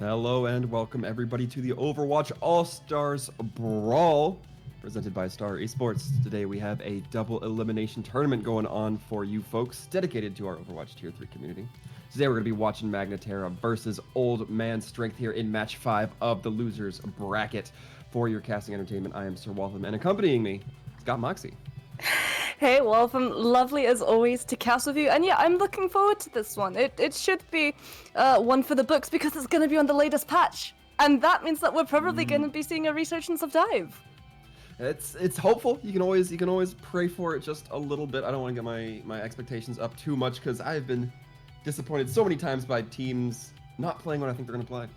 Hello and welcome everybody to the Overwatch All-Stars Brawl, presented by Star Esports. Today we have a double elimination tournament going on for you folks, dedicated to our Overwatch Tier 3 community. Today we're going to be watching Magna Terra versus Old Man Strength here in Match 5 of the Losers Bracket. For your casting entertainment, I am Sir Waltham, and accompanying me, Scott Moxie. Hey Waltham, lovely as always to cast with you, and yeah, I'm looking forward to this one. It should be one for the books because it's going to be on the latest patch, and that means that we're probably going to be seeing a resurgence of Dive. It's hopeful. You can always pray for it just a little bit. I don't want to get my expectations up too much because I've been disappointed so many times by teams not playing what I think they're going to play.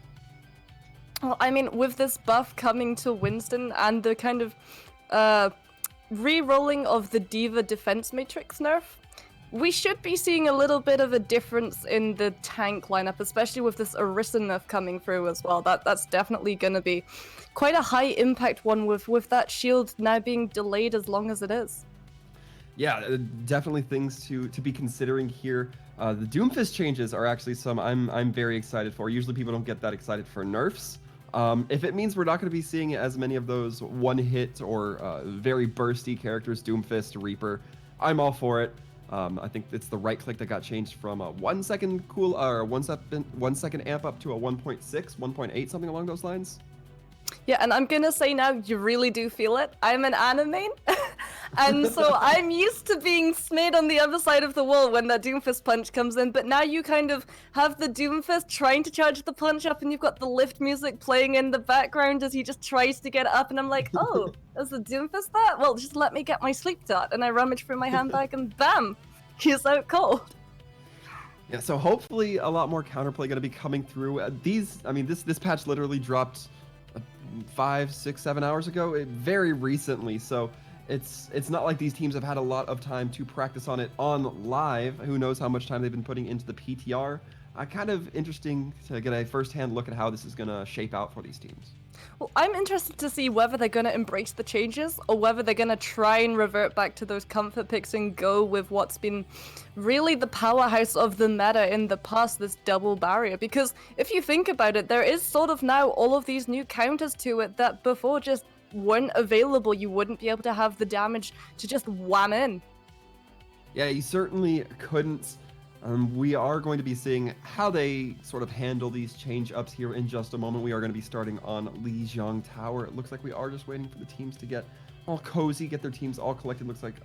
Well, I mean, with this buff coming to Winston and the kind of re-rolling of the D.Va defense matrix nerf, we should be seeing a little bit of a difference in the tank lineup, especially with this Orisa nerf coming through as well. That's definitely going to be quite a high impact one with that shield now being delayed as long as it is. Yeah, definitely things to be considering here. The Doomfist changes are actually some I'm very excited for. Usually people don't get that excited for nerfs. If it means we're not going to be seeing as many of those one-hit or very bursty characters, Doomfist, Reaper, I'm all for it. I think it's the right click that got changed from a 1 second cool or 1 second amp up to a 1.6, 1.8, something along those lines. Yeah, and I'm gonna say now, you really do feel it. I'm an anime, and so I'm used to being smeared on the other side of the wall when that Doomfist punch comes in, but now you kind of have the Doomfist trying to charge the punch up, and you've got the lift music playing in the background as he just tries to get it up, and I'm like, oh, is the Doomfist that? Well, just let me get my sleep dart, and I rummage through my handbag, and bam, he's out cold. Yeah, so hopefully a lot more counterplay going to be coming through. This patch literally dropped 5, 6, 7 hours ago, very recently, so it's not like these teams have had a lot of time to practice on it on live. Who knows how much time they've been putting into the PTR. Kind of interesting to get a first-hand look at how this is going to shape out for these teams. Well, I'm interested to see whether they're going to embrace the changes or whether they're going to try and revert back to those comfort picks and go with what's been really the powerhouse of the meta in the past, this double barrier. Because if you think about it, there is sort of now all of these new counters to it that before just weren't available. You wouldn't be able to have the damage to just wham in. Yeah, you certainly couldn't. We are going to be seeing how they sort of handle these change-ups here in just a moment. We are going to be starting on Lijiang Tower. It looks like we are just waiting for the teams to get all cozy, get their teams all collected. Looks like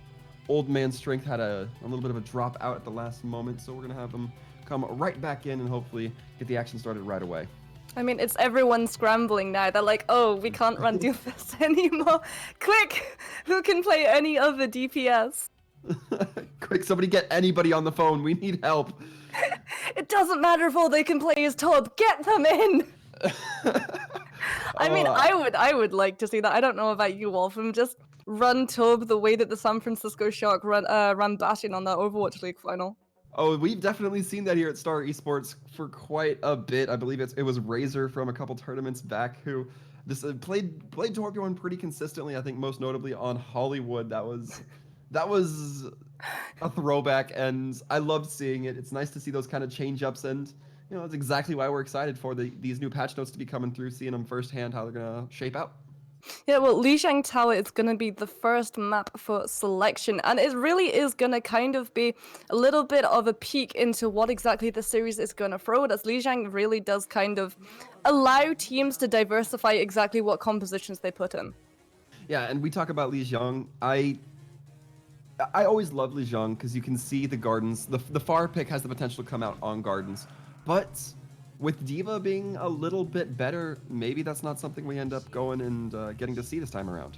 Old Man Strength had a little bit of a drop out at the last moment, so we're going to have them come right back in and hopefully get the action started right away. I mean, it's everyone scrambling now. They're like, oh, we can't run Doomfist anymore. Quick, who can play any other DPS? Quick, somebody get anybody on the phone. We need help. It doesn't matter if all they can play is Tob. Get them in! I mean, I would like to see that. I don't know about you, Wolfram. Just run Tob the way that the San Francisco Shock ran Bastion on that Overwatch League final. Oh, we've definitely seen that here at Star Esports for quite a bit. I believe it was Razor from a couple tournaments back who played Torbjorn pretty consistently. I think most notably on Hollywood. That was a throwback, and I loved seeing it. It's nice to see those kind of change-ups, and that's exactly why we're excited for these new patch notes to be coming through, seeing them firsthand how they're gonna shape out. Yeah, well, Lijiang Tower is going to be the first map for selection, and it really is going to kind of be a little bit of a peek into what exactly the series is going to throw, as Lijiang really does kind of allow teams to diversify exactly what compositions they put in. Yeah, and we talk about Lijiang. I always love Lijiang because you can see the gardens. The far pick has the potential to come out on gardens, but with D.Va being a little bit better, maybe that's not something we end up going and getting to see this time around.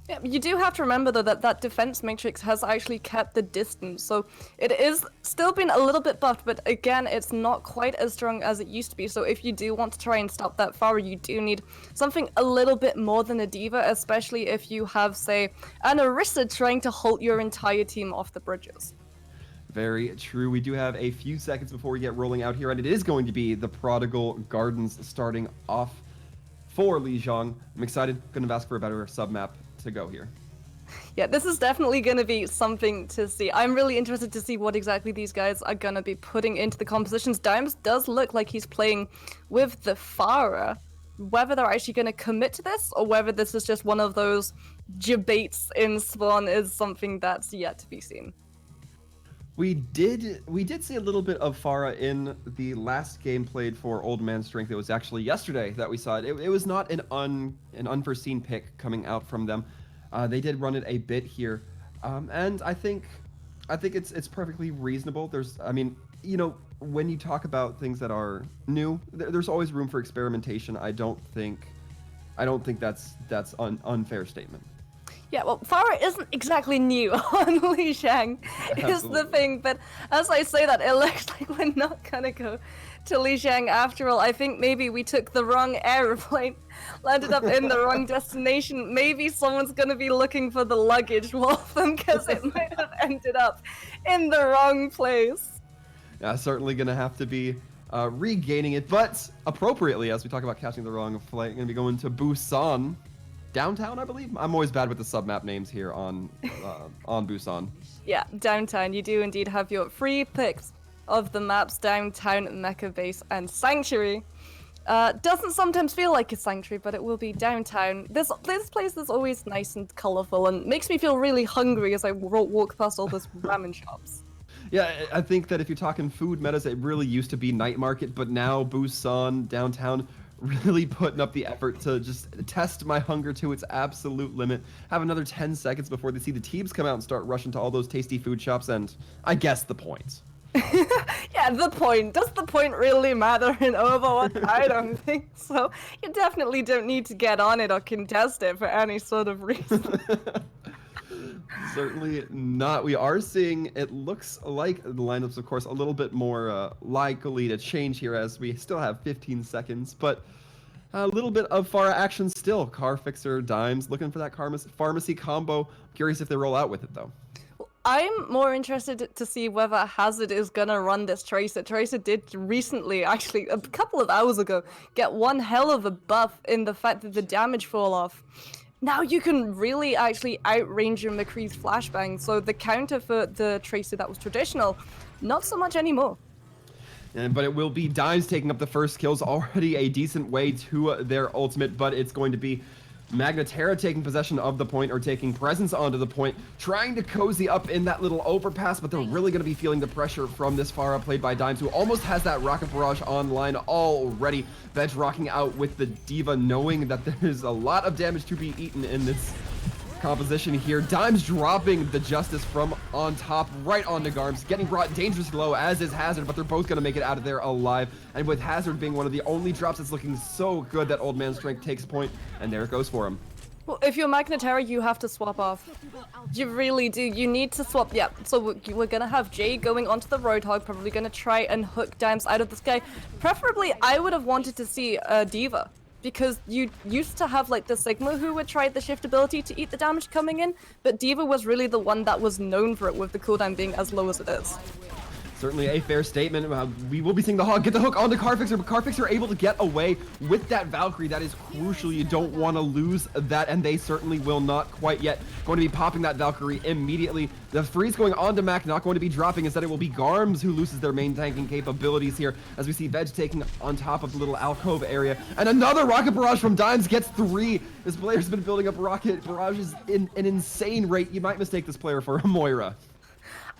Yeah, you do have to remember though that defense matrix has actually kept the distance, so it is still been a little bit buffed, but again, it's not quite as strong as it used to be. So if you do want to try and stop that far, you do need something a little bit more than a D.Va, especially if you have, say, an Orisa trying to halt your entire team off the bridges. Very true. We do have a few seconds before we get rolling out here, and it is going to be the Prodigal Gardens starting off for Lijiang. I'm excited. Couldn't have asked for a better sub map to go here. Yeah, this is definitely going to be something to see. I'm really interested to see what exactly these guys are going to be putting into the compositions. Dimes does look like he's playing with the Farah. Whether they're actually going to commit to this or whether this is just one of those debates in Spawn is something that's yet to be seen. We did see a little bit of Farah in the last game played for Old Man Strength. It was actually yesterday that we saw it. It was not an unforeseen pick coming out from them. They did run it a bit here, and I think it's perfectly reasonable. I mean, when you talk about things that are new, there's always room for experimentation. I don't think that's an unfair statement. Yeah, well, Farah isn't exactly new on Li Shang, is the thing. But as I say that, it looks like we're not gonna go to Li Shang after all. I think maybe we took the wrong airplane, landed up in the wrong destination. Maybe someone's gonna be looking for the luggage, Wolfram, because it might have ended up in the wrong place. Yeah, certainly gonna have to be regaining it, but appropriately, as we talk about catching the wrong flight, gonna be going to Busan. Downtown, I believe. I'm always bad with the submap names here on Busan. Yeah, downtown. You do indeed have your free picks of the maps: downtown, Mecha Base, and Sanctuary. Doesn't sometimes feel like a sanctuary, but it will be downtown. This place is always nice and colorful and makes me feel really hungry as I walk past all those ramen shops. Yeah, I think that if you're talking food metas, it really used to be night market, but now Busan, downtown, really putting up the effort to just test my hunger to its absolute limit. Have another 10 seconds before they see the teams come out and start rushing to all those tasty food shops, and I guess the point. Yeah, the point. Does the point really matter in Overwatch? I don't think so. You definitely don't need to get on it or contest it for any sort of reason. Certainly not. We are seeing, it looks like the lineups, of course, a little bit more likely to change here as we still have 15 seconds, but a little bit of Farah action still. Car Fixer, Dimes, looking for that pharmacy combo. Curious if they roll out with it, though. I'm more interested to see whether Hazard is gonna run this Tracer. Tracer did recently, actually a couple of hours ago, get one hell of a buff in the fact that the damage fall off. Now you can really actually outrange your McCree's flashbang, so the counter for the Tracer that was traditional, not so much anymore. But it will be Dimes taking up the first kills, already a decent way to their ultimate, but it's going to be Magna Terra taking possession of the point, or taking presence onto the point, trying to cozy up in that little overpass, but they're really going to be feeling the pressure from this Farah played by Dimes, who almost has that Rocket Barrage online already. Veg rocking out with the Diva, knowing that there's a lot of damage to be eaten in this composition here. Dimes dropping the Justice from on top right onto Garms, getting brought dangerously low, as is Hazard, but they're both going to make it out of there alive. And with Hazard being one of the only drops that's looking so good, that Old Man Strength takes point, and there it goes for him. Well, if you're Magna Terra, you have to swap off. You really do. You need to swap. Yeah, so we're going to have Jay going onto the Roadhog, probably going to try and hook Dimes out of the sky. Preferably, I would have wanted to see Diva, because you used to have like the Sigma who would try the shift ability to eat the damage coming in, but Diva was really the one that was known for it, with the cooldown being as low as it is. Certainly a fair statement. We will be seeing the Hog get the hook onto Car Fixer, but Car Fixer able to get away with that Valkyrie. That is crucial. You don't want to lose that, and they certainly will not quite yet. Going to be popping that Valkyrie immediately. The freeze going on to Mac, not going to be dropping. Instead, it will be Garms who loses their main tanking capabilities here, as we see Veg taking on top of the little alcove area. And another Rocket Barrage from Dimes gets 3. This player's been building up Rocket Barrages in an insane rate. You might mistake this player for a Moira.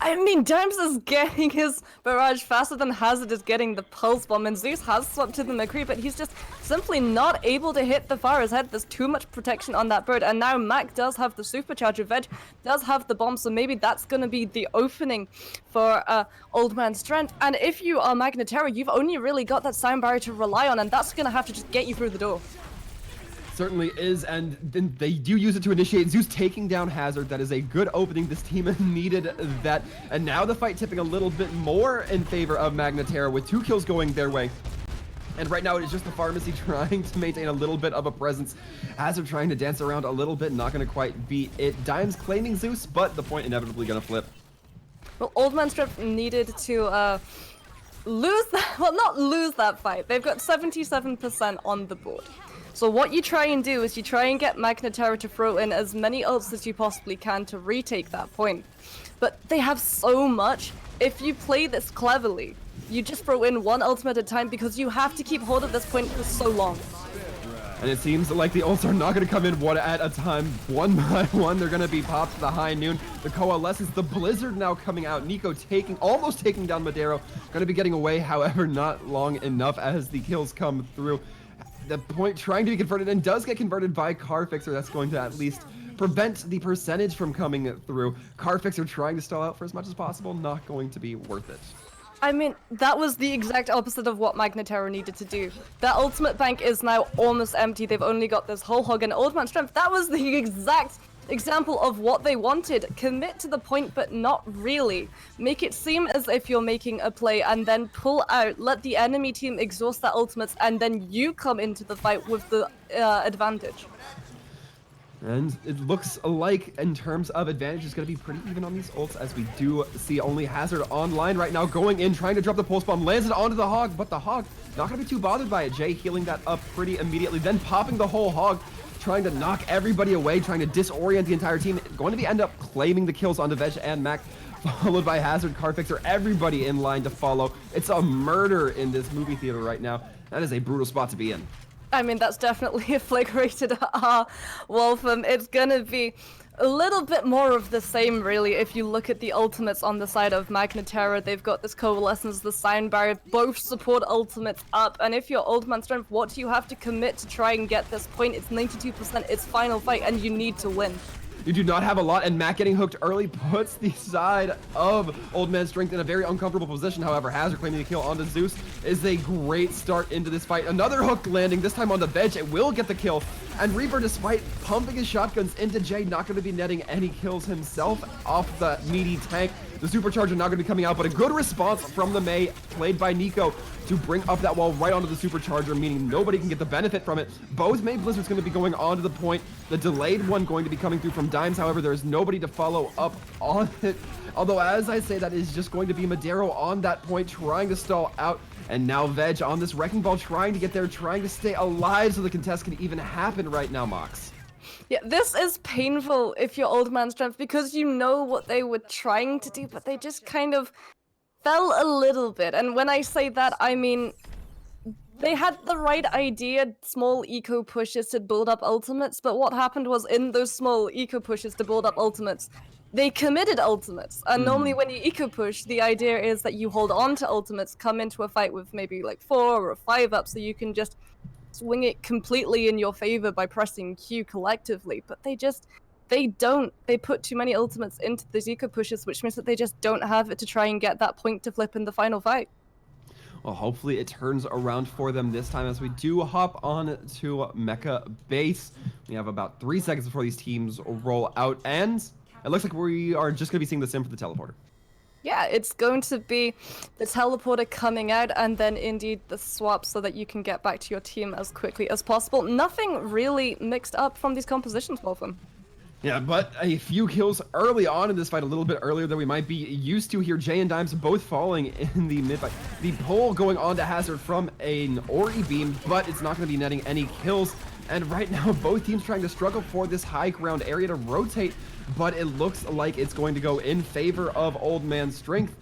I mean, Dimes is getting his barrage faster than Hazard is getting the pulse bomb, and Zeus has swapped to the McCree, but he's just simply not able to hit the Farah's head. There's too much protection on that bird, and now Mac does have the supercharger, Veg does have the bomb, so maybe that's going to be the opening for Old Man Strength. And if you are Magna Terra, you've only really got that sound barrier to rely on, and that's going to have to just get you through the door. Certainly is, and then they do use it to initiate Zeus taking down Hazard. That is a good opening. This team needed that, and now the fight tipping a little bit more in favor of Magna Terra, with 2 kills going their way. And right now it is just the Pharmacy trying to maintain a little bit of a presence. Hazard trying to dance around a little bit, not going to quite beat it. Dimes claiming Zeus, but the point inevitably going to flip. Well, Old Man Strength needed to lose that, well, not lose that fight. They've got 77% on the board. So what you try and do is you try and get Magna Terra to throw in as many ults as you possibly can to retake that point. But they have so much. If you play this cleverly, you just throw in one ultimate at a time because you have to keep hold of this point for so long. And it seems like the ults are not going to come in one at a time. One by one, they're going to be popped to the high noon. The Coalescence, the Blizzard now coming out. Nico almost taking down Madero. Going to be getting away, however, not long enough as the kills come through. The point trying to be converted and does get converted by Carfixer. That's going to at least prevent the percentage from coming through. Carfixer trying to stall out for as much as possible. Not going to be worth it. I mean, that was the exact opposite of what Magna Terra needed to do. Their ultimate bank is now almost empty. They've only got this whole hog and Old Man Strength. That was the exact example of what they wanted. Commit to the point, but not really. Make it seem as if you're making a play and then pull out, let the enemy team exhaust their ultimates, and then you come into the fight with the advantage. And it looks like, in terms of advantage, is going to be pretty even on these ults, as we do see only Hazard online right now, going in, trying to drop the pulse bomb, lands it onto the Hog, but the Hog not going to be too bothered by it. Jay healing that up pretty immediately, then popping the whole Hog, trying to knock everybody away, trying to disorient the entire team, going to be end up claiming the kills onto Veg and Mac, followed by Hazard, Carfixer, everybody in line to follow. It's a murder in this movie theater right now. That is a brutal spot to be in. I mean, that's definitely a flag-rated Wolfram. It's gonna be a little bit more of the same, really, if you look at the ultimates on the side of Magna Terra. They've got this Coalescence, the Sound Barrier, both support ultimates up, and if you're Old Man Strength, what do you have to commit to try and get this point? It's 92%, it's final fight, and you need to win. You do not have a lot, and Mac getting hooked early puts the side of Old Man Strength in a very uncomfortable position. However, Hazard claiming the kill onto Zeus is a great start into this fight. Another hook landing, this time on the Veg. It will get the kill. And Reaper, despite pumping his shotguns into Jay, not going to be netting any kills himself off the meaty tank. The Supercharger not going to be coming out, but a good response from the Mei, played by Nico, to bring up that wall right onto the Supercharger, meaning nobody can get the benefit from it. Both Mei Blizzards going to be going onto the point. The delayed one going to be coming through from Dimes, however, there's nobody to follow up on it. Although, as I say, that is just going to be Madero on that point, trying to stall out. And now Veg on this Wrecking Ball, trying to get there, trying to stay alive so the contest can even happen right now, Mox. Yeah, this is painful if you're Old Man Strength, because you know what they were trying to do, but they just kind of fell a little bit. And when I say that, I mean, they had the right idea, small eco pushes to build up ultimates, but what happened was, in those small eco pushes to build up ultimates, they committed ultimates. And normally when you eco push, the idea is that you hold on to ultimates, come into a fight with maybe like 4 or 5 up, so you can just swing it completely in your favor by pressing Q collectively. But they don't. They put too many ultimates into those eco pushes, which means that they just don't have it to try and get that point to flip in the final fight. Well, hopefully it turns around for them this time, as we do hop on to Mecha Base. We have about 3 seconds before these teams roll out, and it looks like we are just going to be seeing the sim for the teleporter. Yeah, it's going to be the teleporter coming out, and then indeed the swap, so that you can get back to your team as quickly as possible. Nothing really mixed up from these compositions, Wolfram. Yeah, but a few kills early on in this fight, a little bit earlier than we might be used to here. Jay and Dimes both falling in the mid-fight. The pull going on to Hazard from an Ori beam, but it's not going to be netting any kills. And right now, both teams trying to struggle for this high ground area to rotate, but it looks like it's going to go in favor of Old Man Strength.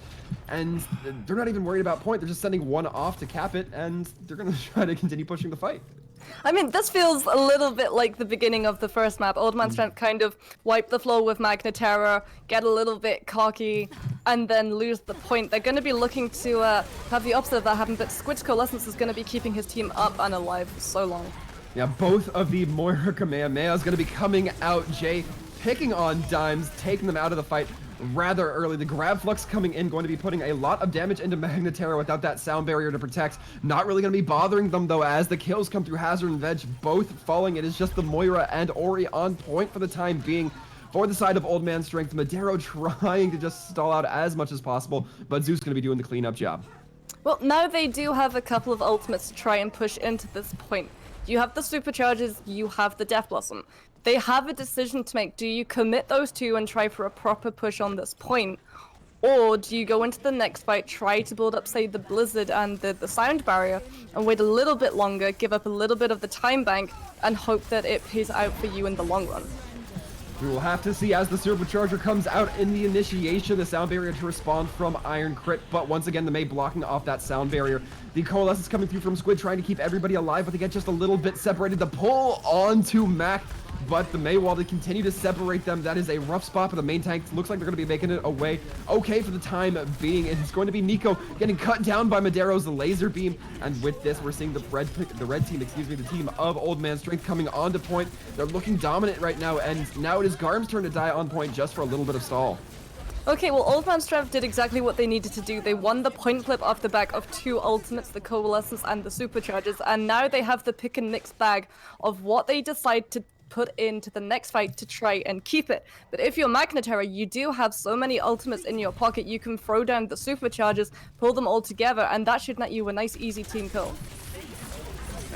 And they're not even worried about point. They're just sending one off to cap it, and they're going to try to continue pushing the fight. I mean, this feels a little bit like the beginning of the first map. Old Man Strength kind of wipe the floor with Magna Terra, get a little bit cocky, and then lose the point. They're going to be looking to have the opposite of that happen, but Squid's Coalescence is going to be keeping his team up and alive for so long. Yeah, both of the Moira Kamehameha is going to be coming out. Jay picking on Dimes, taking them out of the fight rather early. The grab flux coming in, going to be putting a lot of damage into Magna Terra without that sound barrier to protect. Not really going to be bothering them, though, as the kills come through Hazard and Veg, both falling. It is just the Moira and Ori on point for the time being. For the side of Old Man Strength, Madero trying to just stall out as much as possible, but Zeus going to be doing the cleanup job. Well, now they do have a couple of ultimates to try and push into this point. You have the Superchargers, you have the Death Blossom. They have a decision to make. Do you commit those two and try for a proper push on this point? Or do you go into the next fight, try to build up, say, the Blizzard and the Sound Barrier, and wait a little bit longer, give up a little bit of the time bank, and hope that it pays out for you in the long run? We will have to see as the Supercharger comes out in the initiation, the sound barrier to respond from Iron Crit, but once again, the Mei blocking off that sound barrier. The Coalescence coming through from Squid, trying to keep everybody alive, but they get just a little bit separated. The pull onto Mac, but the Mei, while they continue to separate them, that is a rough spot for the main tank. Looks like they're going to be making it away okay for the time being. It's going to be Nico getting cut down by Madero's laser beam, and with this, we're seeing the red team, the team of Old Man Strength coming onto point. They're looking dominant right now, and now it is Garm's turn to die on point just for a little bit of stall. Okay, well, Old Man Strength did exactly what they needed to do. They won the point flip off the back of 2 ultimates, the Coalescence and the Superchargers, and now they have the pick and mix bag of what they decide to put into the next fight to try and keep it. But if you're Magna Terra, you do have so many ultimates in your pocket, you can throw down the Superchargers, pull them all together, and that should net you a nice, easy team kill.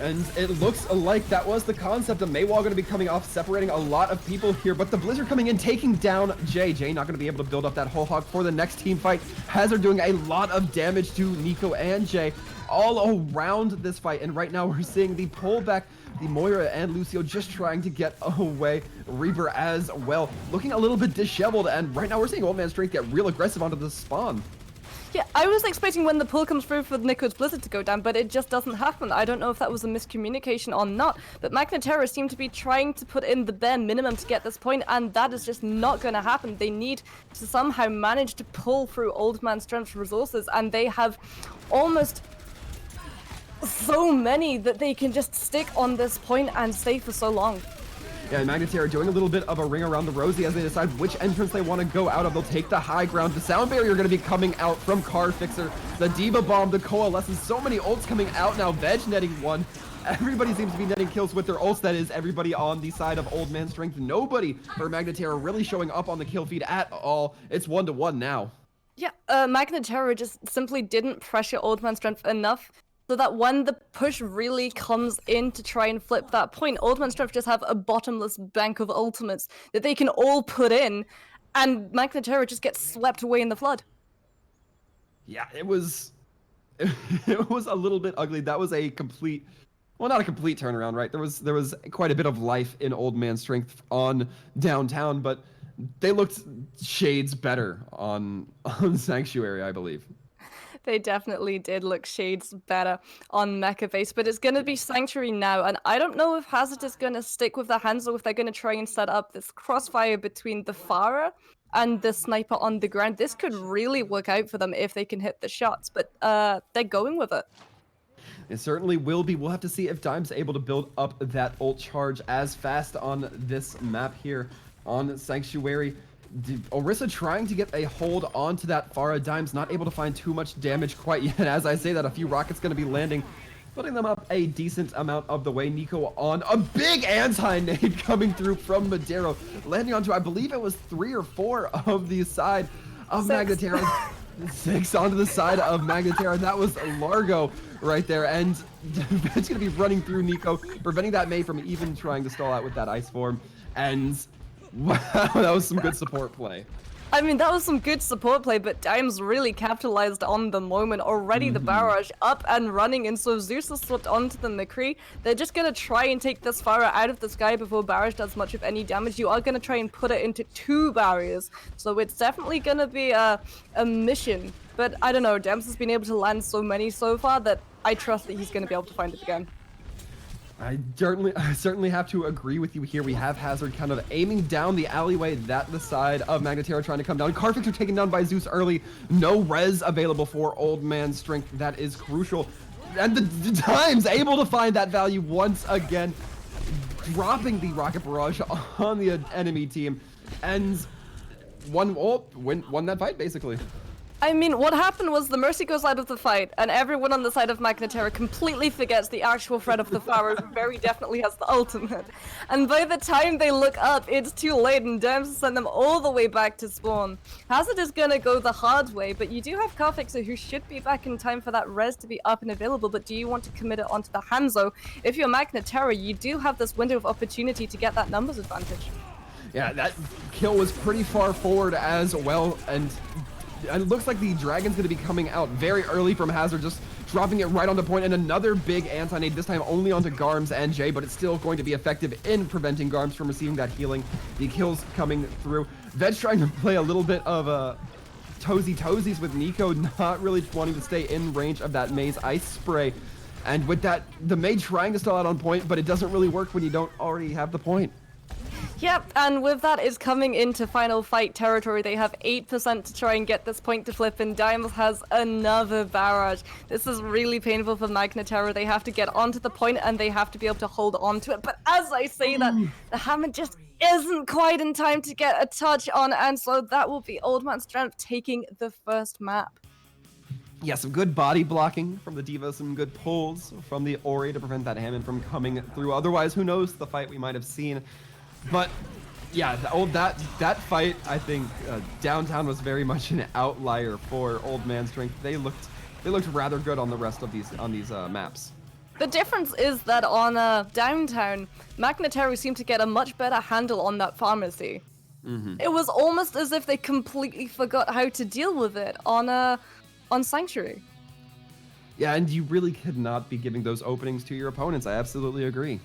And it looks like that was the concept of Maywall going to be coming off, separating a lot of people here, but the Blizzard coming in, taking down Jay. Jay not going to be able to build up that whole hog for the next team fight. Hazard doing a lot of damage to Nico and Jay all around this fight, and right now we're seeing the pullback, the Moira and Lucio just trying to get away. Reaper as well, looking a little bit disheveled, and right now we're seeing Old Man Strength get real aggressive onto the spawn. Yeah, I was expecting when the pull comes through for Nico's Blizzard to go down, but it just doesn't happen. I don't know if that was a miscommunication or not, but Magna Terra seem to be trying to put in the bare minimum to get this point, and that is just not going to happen. They need to somehow manage to pull through Old Man Strength's resources, and they have almost so many that they can just stick on this point and stay for so long. Yeah, Magna Terra doing a little bit of a ring around the rosy as they decide which entrance they want to go out of. They'll take the high ground. The sound barrier going to be coming out from Car Fixer. The Diva Bomb, the Coalescence. So many ults coming out now. Veg netting one. Everybody seems to be netting kills with their ults. That is everybody on the side of Old Man Strength. Nobody for Magna Terra really showing up on the kill feed at all. It's 1-1 now. Yeah, Magna Terra just simply didn't pressure Old Man Strength enough, so that when the push really comes in to try and flip that point, Old Man Strength just have a bottomless bank of ultimates that they can all put in, and Magna Terra just gets swept away in the flood. Yeah, it was a little bit ugly. That was a complete, well, not a complete turnaround, right? There was quite a bit of life in Old Man Strength on downtown, but they looked shades better on Sanctuary, I believe. They definitely did look shades better on Mecha base, but it's going to be Sanctuary now, and I don't know if Hazard is going to stick with the hands or if they're going to try and set up this crossfire between the Pharah and the Sniper on the ground. This could really work out for them if they can hit the shots, but they're going with it. It certainly will be. We'll have to see if Dime's able to build up that ult charge as fast on this map here on Sanctuary. Orisa trying to get a hold onto that Pharah. Dime's not able to find too much damage quite yet. As I say that, a few rockets going to be landing, putting them up a decent amount of the way. Nico on a big anti-nade coming through from Madero, landing onto, I believe it was 3 or 4 of the side of Magna Terra. 6 onto the side of Magna Terra. That was Largo right there, and it's going to be running through Nico, preventing that Mei from even trying to stall out with that ice form. And wow, that was some good support play. I mean, that was some good support play, but Dimes really capitalized on the moment. Already the barrage up and running, and so Zeus has slipped onto the McCree. They're just going to try and take this Pharah out of the sky before barrage does much of any damage. You are going to try and put it into 2 barriers, so it's definitely going to be a mission. But I don't know, Dimes has been able to land so many so far that I trust that he's going to be able to find it again. I certainly have to agree with you here. We have Hazard kind of aiming down the alleyway that the side of Magna Terra trying to come down. Carfix are taken down by Zeus early. No res available for Old Man Strength. That is crucial. And the Time's able to find that value once again, dropping the rocket barrage on the enemy team, and won that fight basically. I mean, what happened was the Mercy goes out of the fight, and everyone on the side of Magna Terra completely forgets the actual threat of the Pharah, who very definitely has the ultimate. And by the time they look up, it's too late, and Dimes has sent them all the way back to spawn. Hazard is gonna go the hard way, but you do have Carfixer, who should be back in time for that res to be up and available, but do you want to commit it onto the Hanzo? If you're Magna Terra, you do have this window of opportunity to get that numbers advantage. Yeah, that kill was pretty far forward as well, and it looks like the dragon's going to be coming out very early from Hazard, just dropping it right onto point, and another big anti-nade, this time only onto Garms and Jay, but it's still going to be effective in preventing Garms from receiving that healing. The kills coming through. Ved's trying to play a little bit of toesies with Nico, not really wanting to stay in range of that Maze Ice Spray. And with that, the Mage trying to stall out on point, but it doesn't really work when you don't already have the point. Yep, and with that is coming into final fight territory. They have 8% to try and get this point to flip, and Dimes has another barrage. This is really painful for Magna Terra. They have to get onto the point, and they have to be able to hold on to it. But as I say that, the hammer just isn't quite in time to get a touch on, and so that will be Old Man Strength taking the first map. Yeah, some good body blocking from the D.Va, some good pulls from the Ori to prevent that Hammond from coming through. Otherwise, who knows the fight we might have seen. But yeah, that fight, I think downtown was very much an outlier for Old Man Strength. They looked rather good on the rest of these maps. The difference is that on downtown, Magna Terra seemed to get a much better handle on that pharmacy. It was almost as if they completely forgot how to deal with it on Sanctuary. Yeah, and you really could not be giving those openings to your opponents. I absolutely agree.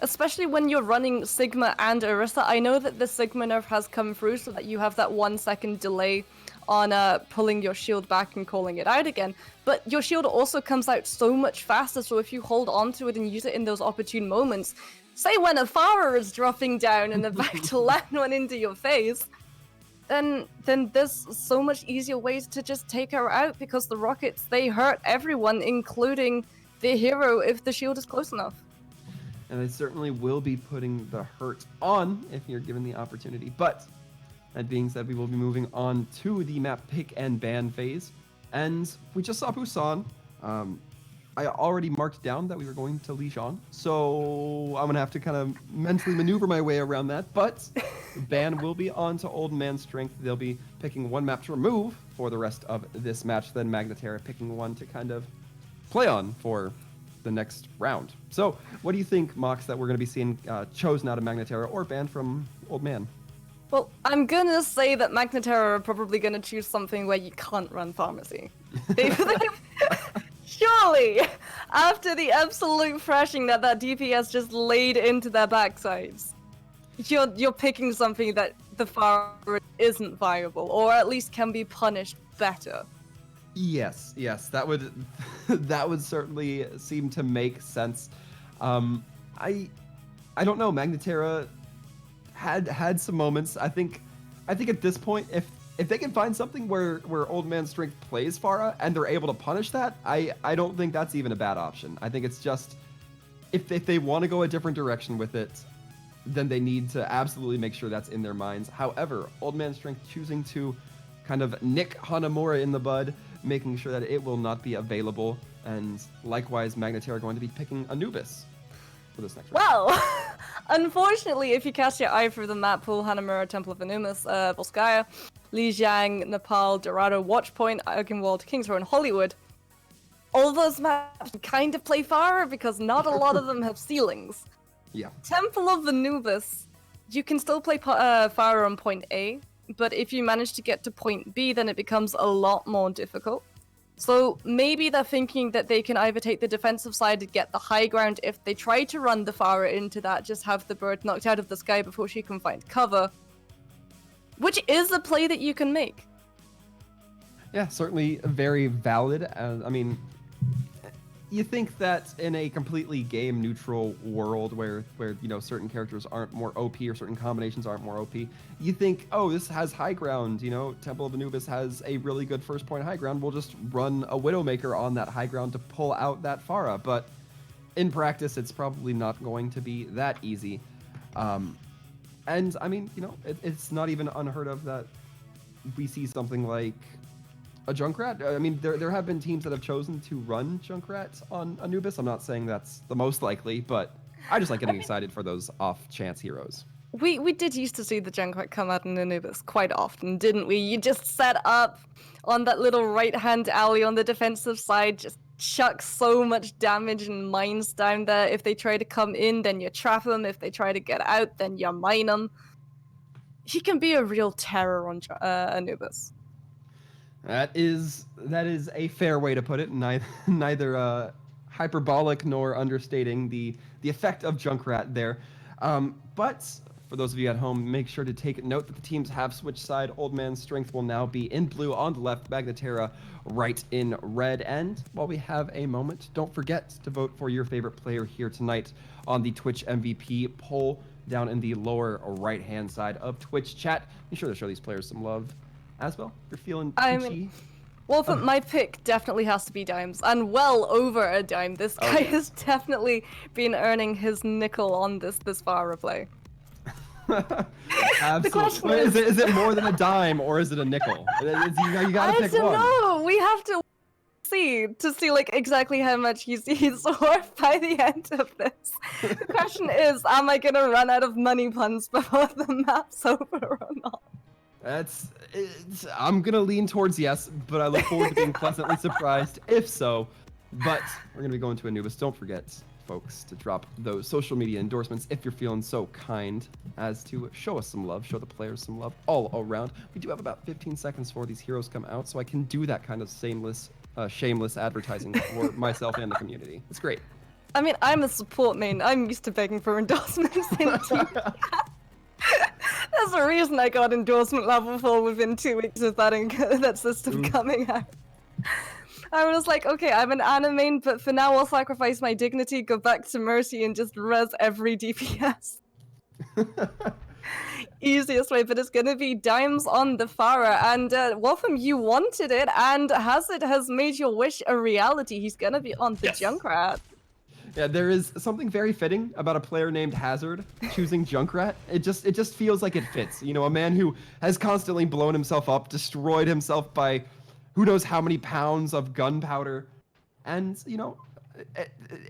Especially when you're running Sigma and Orisa. I know that the Sigma nerf has come through so that you have that 1 second delay on pulling your shield back and calling it out again. But your shield also comes out so much faster, so if you hold on to it and use it in those opportune moments, say when a Farah is dropping down and about to land one into your face, then there's so much easier ways to just take her out, because the rockets, they hurt everyone, including the hero, if the shield is close enough. And they certainly will be putting the hurt on if you're given the opportunity. But that being said, we will be moving on to the map pick and ban phase. And we just saw Busan. I already marked down that we were going to Lijiang, so I'm gonna have to kind of mentally maneuver my way around that. But ban will be on to Old Man Strength. They'll be picking one map to remove for the rest of this match. Then Magna Terra picking one to kind of play on for the next round. So what do you think, Mox, that we're going to be seeing chosen out of Magna Terra or banned from Old Man? Well, I'm gonna say that Magna Terra are probably gonna choose something where you can't run pharmacy. Surely, after the absolute thrashing that DPS just laid into their backsides, you're picking something that the Farah isn't viable, or at least can be punished better. Yes, that would certainly seem to make sense. I don't know. Magna Terra had some moments. I think at this point, if they can find something where Old Man Strength plays Farah and they're able to punish that, I don't think that's even a bad option. I think it's just if they want to go a different direction with it, then they need to absolutely make sure that's in their minds. However, Old Man Strength choosing to kind of nick Hanamura in the bud, making sure that it will not be available, and likewise Magna Terra going to be picking Anubis for this next round. Well, unfortunately, if you cast your eye through the map pool, Hanamura, Temple of Anubis, Volskaya, Lijiang, Nepal, Dorado, Watchpoint, Argenwald, Kings Row, and Hollywood, all those maps kind of play Farah because not a lot of them have ceilings. Yeah. Temple of Anubis, you can still play Farah on point A, but if you manage to get to point B, then it becomes a lot more difficult. So maybe they're thinking that they can either take the defensive side to get the high ground if they try to run the Farah into that, just have the bird knocked out of the sky before she can find cover, which is a play that you can make. Yeah, certainly very valid. I mean, you think that in a completely game neutral world where certain characters aren't more OP or certain combinations aren't more OP, you think, oh, this has high ground, Temple of Anubis has a really good first point high ground, we'll just run a Widowmaker on that high ground to pull out that Farah. But in practice, it's probably not going to be that easy. And I mean, it's not even unheard of that we see something like a Junkrat. I mean, there have been teams that have chosen to run Junkrat on Anubis. I'm not saying that's the most likely, but I just like getting excited for those off-chance heroes. We did used to see the Junkrat come out in Anubis quite often, didn't we? You just set up on that little right-hand alley on the defensive side, just chuck so much damage and mines down there. If they try to come in, then you trap them. If they try to get out, then you mine them. He can be a real terror on Anubis. That is a fair way to put it. Neither hyperbolic nor understating the effect of Junkrat there. But for those of you at home, make sure to take note that the teams have switched side. Old Man's Strength will now be in blue on the left, Magna Terra right in red. And while we have a moment, don't forget to vote for your favorite player here tonight on the Twitch MVP poll down in the lower right-hand side of Twitch chat. Be sure to show these players some love as well. If you're feeling peachy. Well, my pick definitely has to be dimes, and well over a dime. This guy has definitely been earning his nickel on this Farah play. Absolutely. Is it more than a dime or is it a nickel? You gotta pick one. I don't know. We have to see like exactly how much he's worth by the end of this. The question is, am I gonna run out of money puns before the map's over or not? I'm gonna lean towards yes, but I look forward to being pleasantly surprised if so. But we're gonna be going to Anubis. Don't forget, folks, to drop those social media endorsements if you're feeling so kind as to show us some love, show the players some love all around. We do have about 15 seconds before these heroes come out, so I can do that kind of shameless advertising for myself and the community. It's great. I mean, I'm a support main. I'm used to begging for endorsements in There's a reason I got endorsement level 4 within 2 weeks of that system coming out. I was like, okay, I'm an anime, but for now I'll sacrifice my dignity, go back to Mercy, and just res every DPS. Easiest way, but it's gonna be dimes on the Farah, and Wolfram, you wanted it, and Hazard has made your wish a reality. He's gonna be on the Junkrat. Yeah, there is something very fitting about a player named Hazard choosing Junkrat. It just feels like it fits. You know, a man who has constantly blown himself up, destroyed himself by who knows how many pounds of gunpowder, and you know,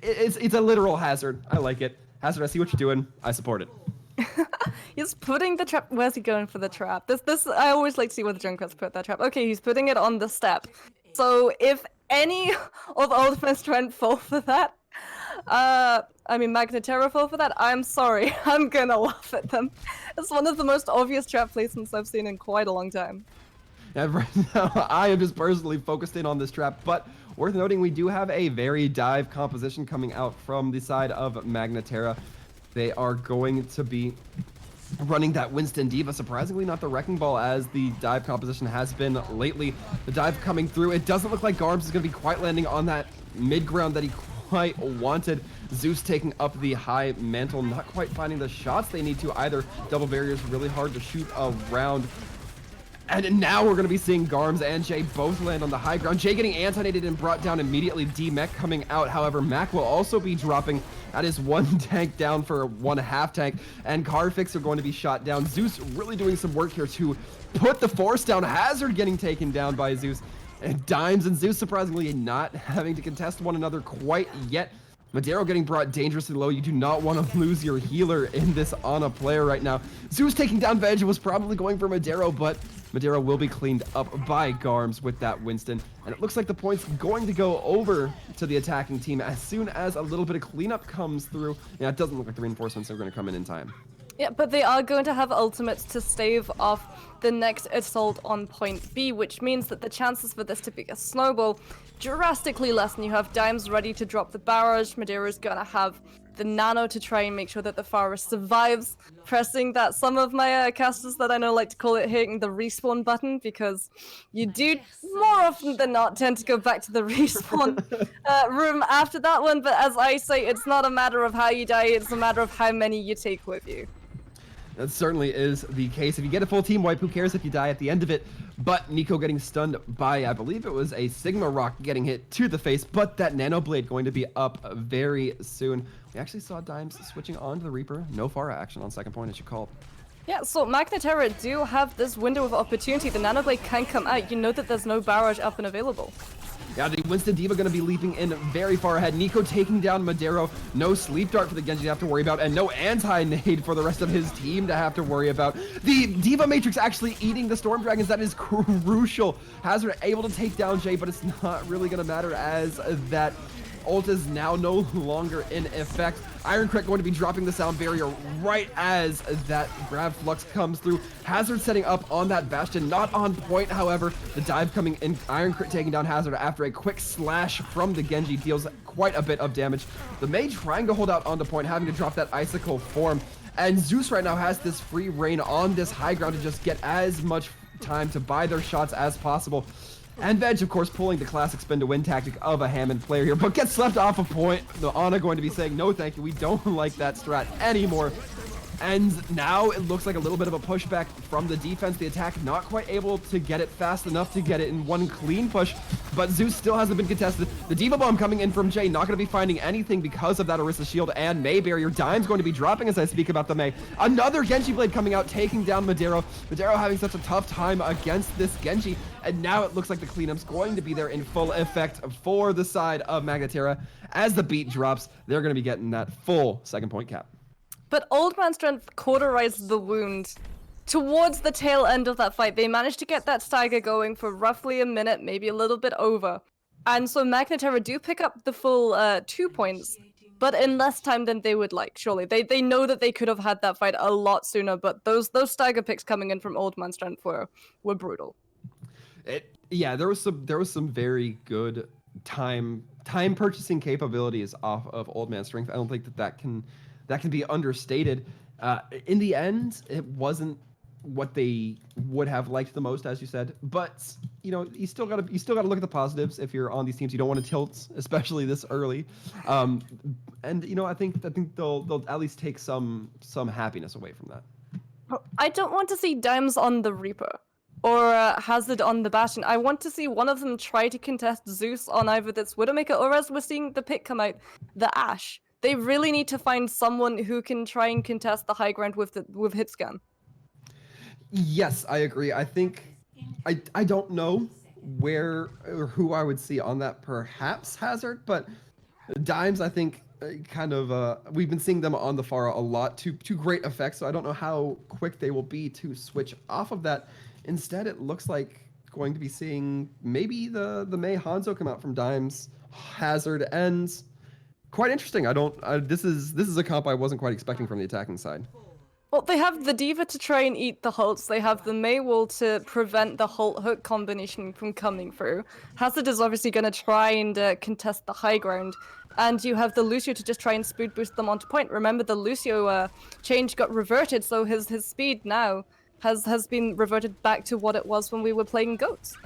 it's a literal Hazard. I like it. Hazard, I see what you're doing. I support it. He's putting the trap. Where's he going for the trap? This I always like to see where the Junkrat's put that trap. Okay, he's putting it on the step. So if any of Ultimate Strength fall for that, I mean Magna Terra fall for that, I'm sorry. I'm gonna laugh at them. It's one of the most obvious trap placements I've seen in quite a long time. Yeah, right now I am just personally focused in on this trap, but worth noting we do have a very dive composition coming out from the side of Magna Terra. They are going to be running that Winston Diva, surprisingly not the Wrecking Ball as the dive composition has been lately. The dive coming through, it doesn't look like Garms is going to be quite landing on that mid ground that he quite wanted. Zeus taking up the high mantle, not quite finding the shots they need to either. Double barriers really hard to shoot around. And now we're going to be seeing Garms and Jay both land on the high ground. Jay getting anti-nated and brought down immediately. D-Mech coming out. However, Mac will also be dropping. That is one tank down for one half tank. And Carfix are going to be shot down. Zeus really doing some work here to put the force down. Hazard getting taken down by Zeus. And Dimes and Zeus surprisingly not having to contest one another quite yet. Madero getting brought dangerously low. You do not want to lose your healer in this Ana player right now. Zeus taking down Veg was probably going for Madero, but Madero will be cleaned up by Garms with that Winston. And it looks like the point's going to go over to the attacking team as soon as a little bit of cleanup comes through. Yeah, it doesn't look like the reinforcements are going to come in time. Yeah, but they are going to have ultimates to stave off the next assault on point B, which means that the chances for this to be a snowball drastically lessen. You have Dimes ready to drop the barrage. Madeira's gonna have the nano to try and make sure that the Forest survives, pressing that some of my casters that I know like to call it hitting the respawn button, because you do more often than not tend to go back to the respawn room after that one. But as I say, it's not a matter of how you die, it's a matter of how many you take with you. That certainly is the case. If you get a full team wipe, who cares if you die at the end of it? But Nico getting stunned by, I believe it was a Sigma Rock getting hit to the face, but that Nano Blade going to be up very soon. We actually saw Dimes switching on to the Reaper. No Farah action on second point as you called. Yeah, so Magna Terra do have this window of opportunity. The Nano Blade can come out. You know that there's no barrage up and available. Yeah, the Winston Diva going to be leaping in very far ahead. Nico taking down Madero. No sleep dart for the Genji to have to worry about, and no anti-nade for the rest of his team to have to worry about. The Diva Matrix actually eating the Storm Dragons. That is crucial. Hazard able to take down Jay, but it's not really going to matter as that Ult is now no longer in effect. Iron Crit going to be dropping the sound barrier right as that grab flux comes through. Hazard setting up on that Bastion, not on point, however. The dive coming in, Iron Crit taking down Hazard after a quick slash from the Genji deals quite a bit of damage. The Mei trying to hold out onto point, having to drop that Icicle form. And Zeus right now has this free reign on this high ground to just get as much time to buy their shots as possible. And Veg, of course, pulling the classic spin to win tactic of a Hammond player here, but gets left off a point. The Ana going to be saying, no thank you, we don't like that strat anymore. And now it looks like a little bit of a pushback from the defense. The attack not quite able to get it fast enough to get it in one clean push, but Zeus still hasn't been contested. The Diva Bomb coming in from Jay, not going to be finding anything because of that Orisa Shield and Mei barrier. Dime's going to be dropping as I speak about the Mei. Another Genji Blade coming out, taking down Madero. Madero having such a tough time against this Genji, and now it looks like the cleanup's going to be there in full effect for the side of Magna Terra. As the beat drops, they're going to be getting that full second point cap. But Old Man Strength cauterized the wound. Towards the tail end of that fight, they managed to get that stagger going for roughly a minute, maybe a little bit over. And so Magna Terra do pick up the full 2 points, but in less time than they would like, surely. They know that they could have had that fight a lot sooner, but those stagger picks coming in from Old Man Strength were brutal. Yeah, there was some very good time purchasing capabilities off of Old Man Strength. I don't think that can be understated. In the end, it wasn't what they would have liked the most, as you said. But you know, you still gotta look at the positives if you're on these teams. You don't want to tilt, especially this early. And you know, I think they'll at least take some happiness away from that. I don't want to see Dimes on the Reaper or Hazard on the Bastion. I want to see one of them try to contest Zeus on either this Widowmaker, or as we're seeing the pick come out, the Ashe. They really need to find someone who can try and contest the high ground with hitscan. Yes, I agree. I think I don't know where or who I would see on that. Perhaps Hazard, but Dimes, I think, kind of we've been seeing them on the Pharah a lot to great effect. So I don't know how quick they will be to switch off of that. Instead, it looks like going to be seeing maybe the Mei Hanzo come out from Dimes, Hazard ends. Quite interesting. This is a comp I wasn't quite expecting from the attacking side. Well, they have the Diva to try and eat the Hults. They have the Mei wall to prevent the Hult hook combination from coming through. Hazard is obviously going to try and contest the high ground. And you have the Lucio to just try and speed boost them onto point. Remember, the Lucio change got reverted, so his speed now has been reverted back to what it was when we were playing Goats.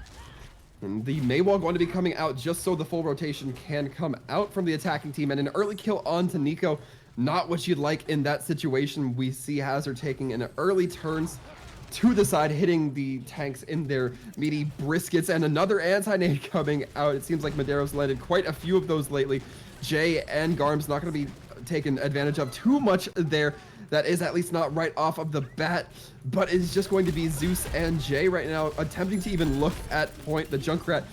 And the Mei wall going to be coming out just so the full rotation can come out from the attacking team. And an early kill onto Nico, not what you'd like in that situation. We see Hazard taking an early turns to the side, hitting the tanks in their meaty briskets, and another anti-nade coming out. It seems like Madero's landed quite a few of those lately. Jay and Garm's not going to be taken advantage of too much there. That is at least not right off of the bat, but it's just going to be Zeus and Jay right now attempting to even look at point. The Junkrat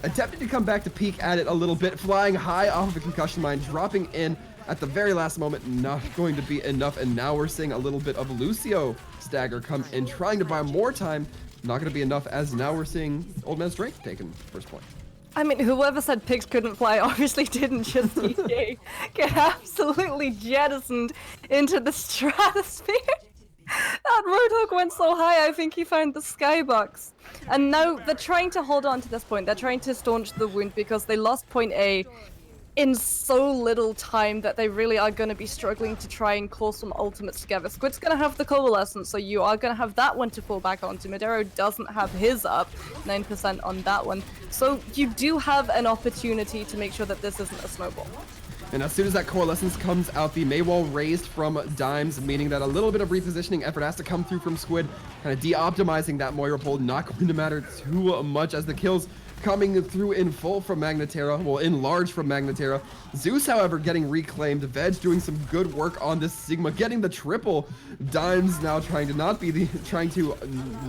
attempting to come back to peek at it a little bit, flying high off of the concussion mine, dropping in at the very last moment, not going to be enough. And now we're seeing a little bit of Lucio stagger come in, trying to buy more time. Not going to be enough, as now we're seeing Old Man Strength taking first point. I mean, whoever said pigs couldn't fly obviously didn't just see Jay get absolutely jettisoned into the stratosphere. That Roadhog went so high, I think he found the skybox. And now they're trying to hold on to this point. They're trying to staunch the wound because they lost point A in so little time that they really are going to be struggling to try and call some ultimates together. Squid's going to have the Coalescence, so you are going to have that one to fall back onto. Madero doesn't have his up, 9% on that one. So you do have an opportunity to make sure that this isn't a snowball. And as soon as that Coalescence comes out, the Mei wall raised from Dimes, meaning that a little bit of repositioning effort has to come through from Squid, kind of de-optimizing that Moira pull. Not going to matter too much as the kills coming through in full from Magna Terra, well, in large from Magna Terra. Zeus, however, getting reclaimed. Veg doing some good work on this Sigma, getting the triple. Dimes now trying to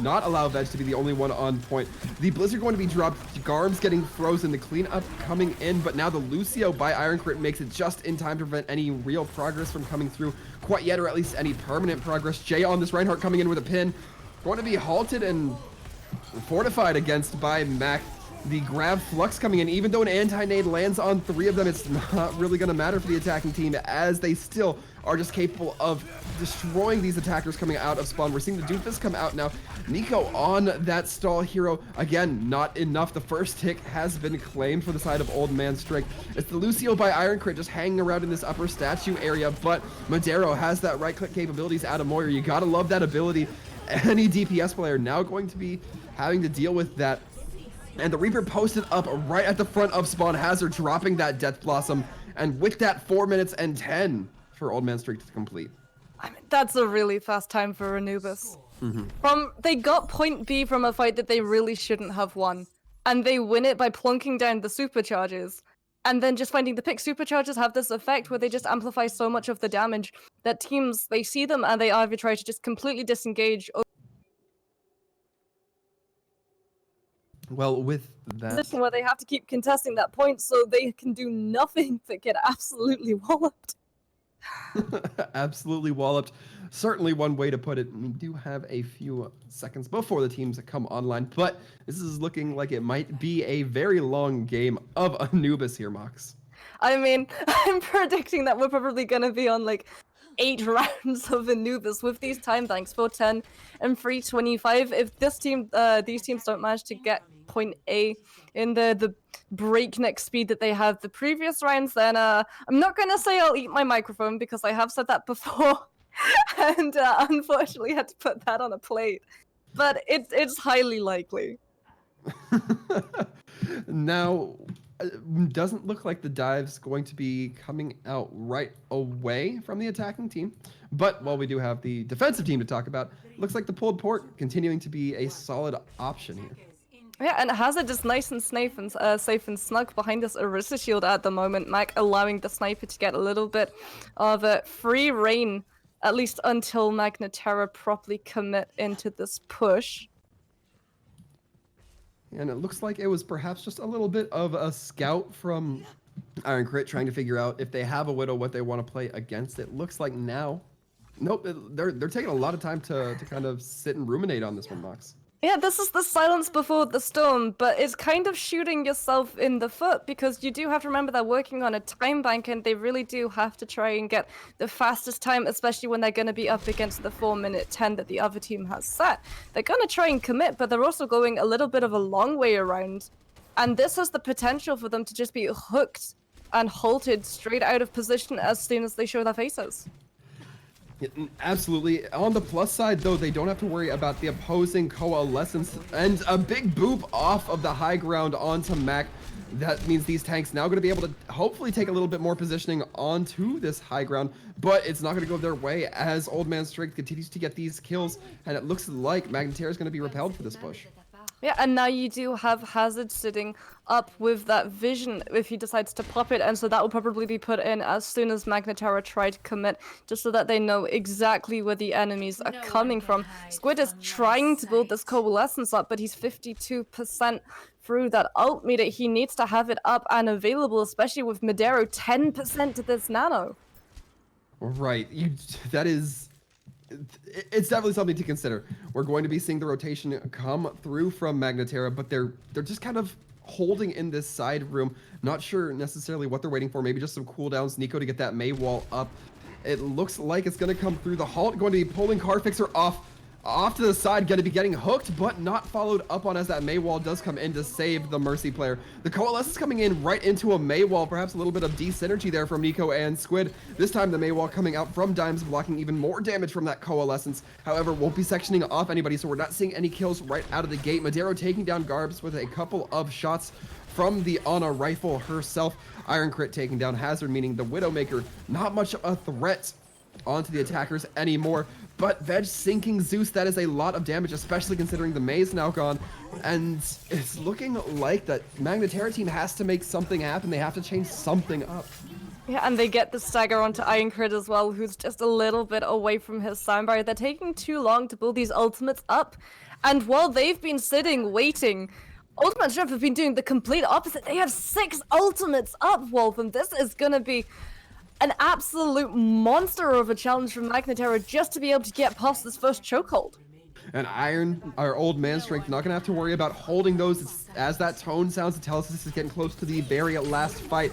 not allow Veg to be the only one on point. The Blizzard going to be dropped. Garm's getting frozen. The cleanup coming in, but now the Lucio by Iron Crit makes it just in time to prevent any real progress from coming through quite yet, or at least any permanent progress. Jay on this Reinhardt coming in with a pin. Going to be halted and fortified against by Mac. The grab flux coming in, even though an anti-nade lands on 3 of them, it's not really going to matter for the attacking team as they still are just capable of destroying these attackers coming out of spawn. We're seeing the Doomfist come out now. Nico on that stall hero. Again, not enough. The first tick has been claimed for the side of Old Man Strength. It's the Lucio by Iron Crit just hanging around in this upper statue area, but Madero has that right-click capabilities out of Moira. You gotta love that ability. Any DPS player now going to be having to deal with that. And the Reaper posted up right at the front of spawn. Hazard dropping that Death Blossom. And with that, 4 minutes and 10 for Old Man Streak to complete. I mean, that's a really fast time for Anubis. Mm-hmm. They got point B from a fight that they really shouldn't have won. And they win it by plunking down the supercharges. And then just finding the pick supercharges have this effect where they just amplify so much of the damage that teams, they see them and they either try to just completely disengage. Well, with that... Position where they have to keep contesting that point so they can do nothing but get absolutely walloped. Absolutely walloped. Certainly one way to put it. We do have a few seconds before the teams come online, but this is looking like it might be a very long game of Anubis here, Mox. I mean, I'm predicting that we're probably going to be on like 8 rounds of Anubis with these time banks, 4:10 and 3:25. If this team, these teams don't manage to get point A in the breakneck speed that they have the previous rounds, then I'm not going to say I'll eat my microphone because I have said that before and unfortunately had to put that on a plate. But it's highly likely. Now, doesn't look like the dive's going to be coming out right away from the attacking team. But while we do have the defensive team to talk about, looks like the pulled port continuing to be a solid option here. Yeah, and Hazard is nice and safe and snug behind this Orisa shield at the moment, Mac, allowing the sniper to get a little bit of free reign, at least until Magna Terra properly commit into this push. And it looks like it was perhaps just a little bit of a scout from Iron Crit trying to figure out if they have a Widow, what they want to play against. It looks like now, nope, they're taking a lot of time to kind of sit and ruminate on this one, Mox. Yeah, this is the silence before the storm, but it's kind of shooting yourself in the foot because you do have to remember they're working on a time bank and they really do have to try and get the fastest time, especially when they're going to be up against the 4:10 that the other team has set. They're going to try and commit, but they're also going a little bit of a long way around. And this has the potential for them to just be hooked and halted straight out of position as soon as they show their faces. Yeah, absolutely. On the plus side, though, they don't have to worry about the opposing coalescence and a big boop off of the high ground onto Mac. That means these tanks now going to be able to hopefully take a little bit more positioning onto this high ground, but it's not going to go their way as Old Man Strength continues to get these kills, and it looks like Magna Terra is going to be repelled for this push. Yeah, and now you do have Hazard sitting up with that vision if he decides to pop it, and so that will probably be put in as soon as Magna Terra try to commit, just so that they know exactly where the enemies are coming from. Squid is trying to build this coalescence up, but he's 52% through that ult meter. He needs to have it up and available, especially with Madero 10% to this nano. Right, that is... It's definitely something to consider. We're going to be seeing the rotation come through from Magna Terra, but they're just kind of holding in this side room. Not sure necessarily what they're waiting for. Maybe just some cooldowns. Nico to get that Mei wall up. It looks like it's going to come through. The halt going to be pulling Carfixer off to the side, going to be getting hooked, but not followed up on as that Mei wall does come in to save the Mercy player. The Coalescence is coming in right into a Mei wall, perhaps a little bit of de-synergy there from Nico and Squid. This time the Mei wall coming out from Dimes, blocking even more damage from that Coalescence. However, won't be sectioning off anybody, so we're not seeing any kills right out of the gate. Madero taking down Garbs with a couple of shots from the Ana rifle herself. Iron Crit taking down Hazard, meaning the Widowmaker, not much of a threat onto the attackers anymore. But Veg sinking Zeus, that is a lot of damage, especially considering the Mei's now gone. And it's looking like that Magna Terra team has to make something happen. They have to change something up. Yeah, and they get the stagger onto Iron Crit as well, who's just a little bit away from his soundbar. They're taking too long to build these ultimates up. And while they've been sitting, waiting, Ultimate Strength have been doing the complete opposite. They have 6 ultimates up, Wolf, and this is gonna be an absolute monster of a challenge from Magna Terra just to be able to get past this first chokehold. And our old man strength, not gonna have to worry about holding those as that tone sounds to tell us this is getting close to the very last fight.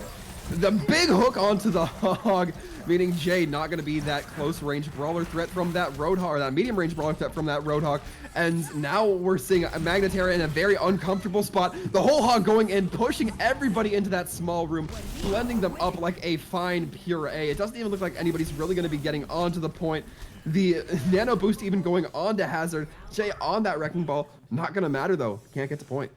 The big hook onto the hog, meaning Jay not going to be that close range brawler threat from that Roadhog, or that medium range brawler threat from that Roadhog. And now we're seeing Magna Terra in a very uncomfortable spot. The whole hog going in, pushing everybody into that small room, blending them up like a fine puree. It doesn't even look like anybody's really going to be getting onto the point. The nano boost even going on to Hazard. Jay on that wrecking ball, not going to matter though. Can't get to point.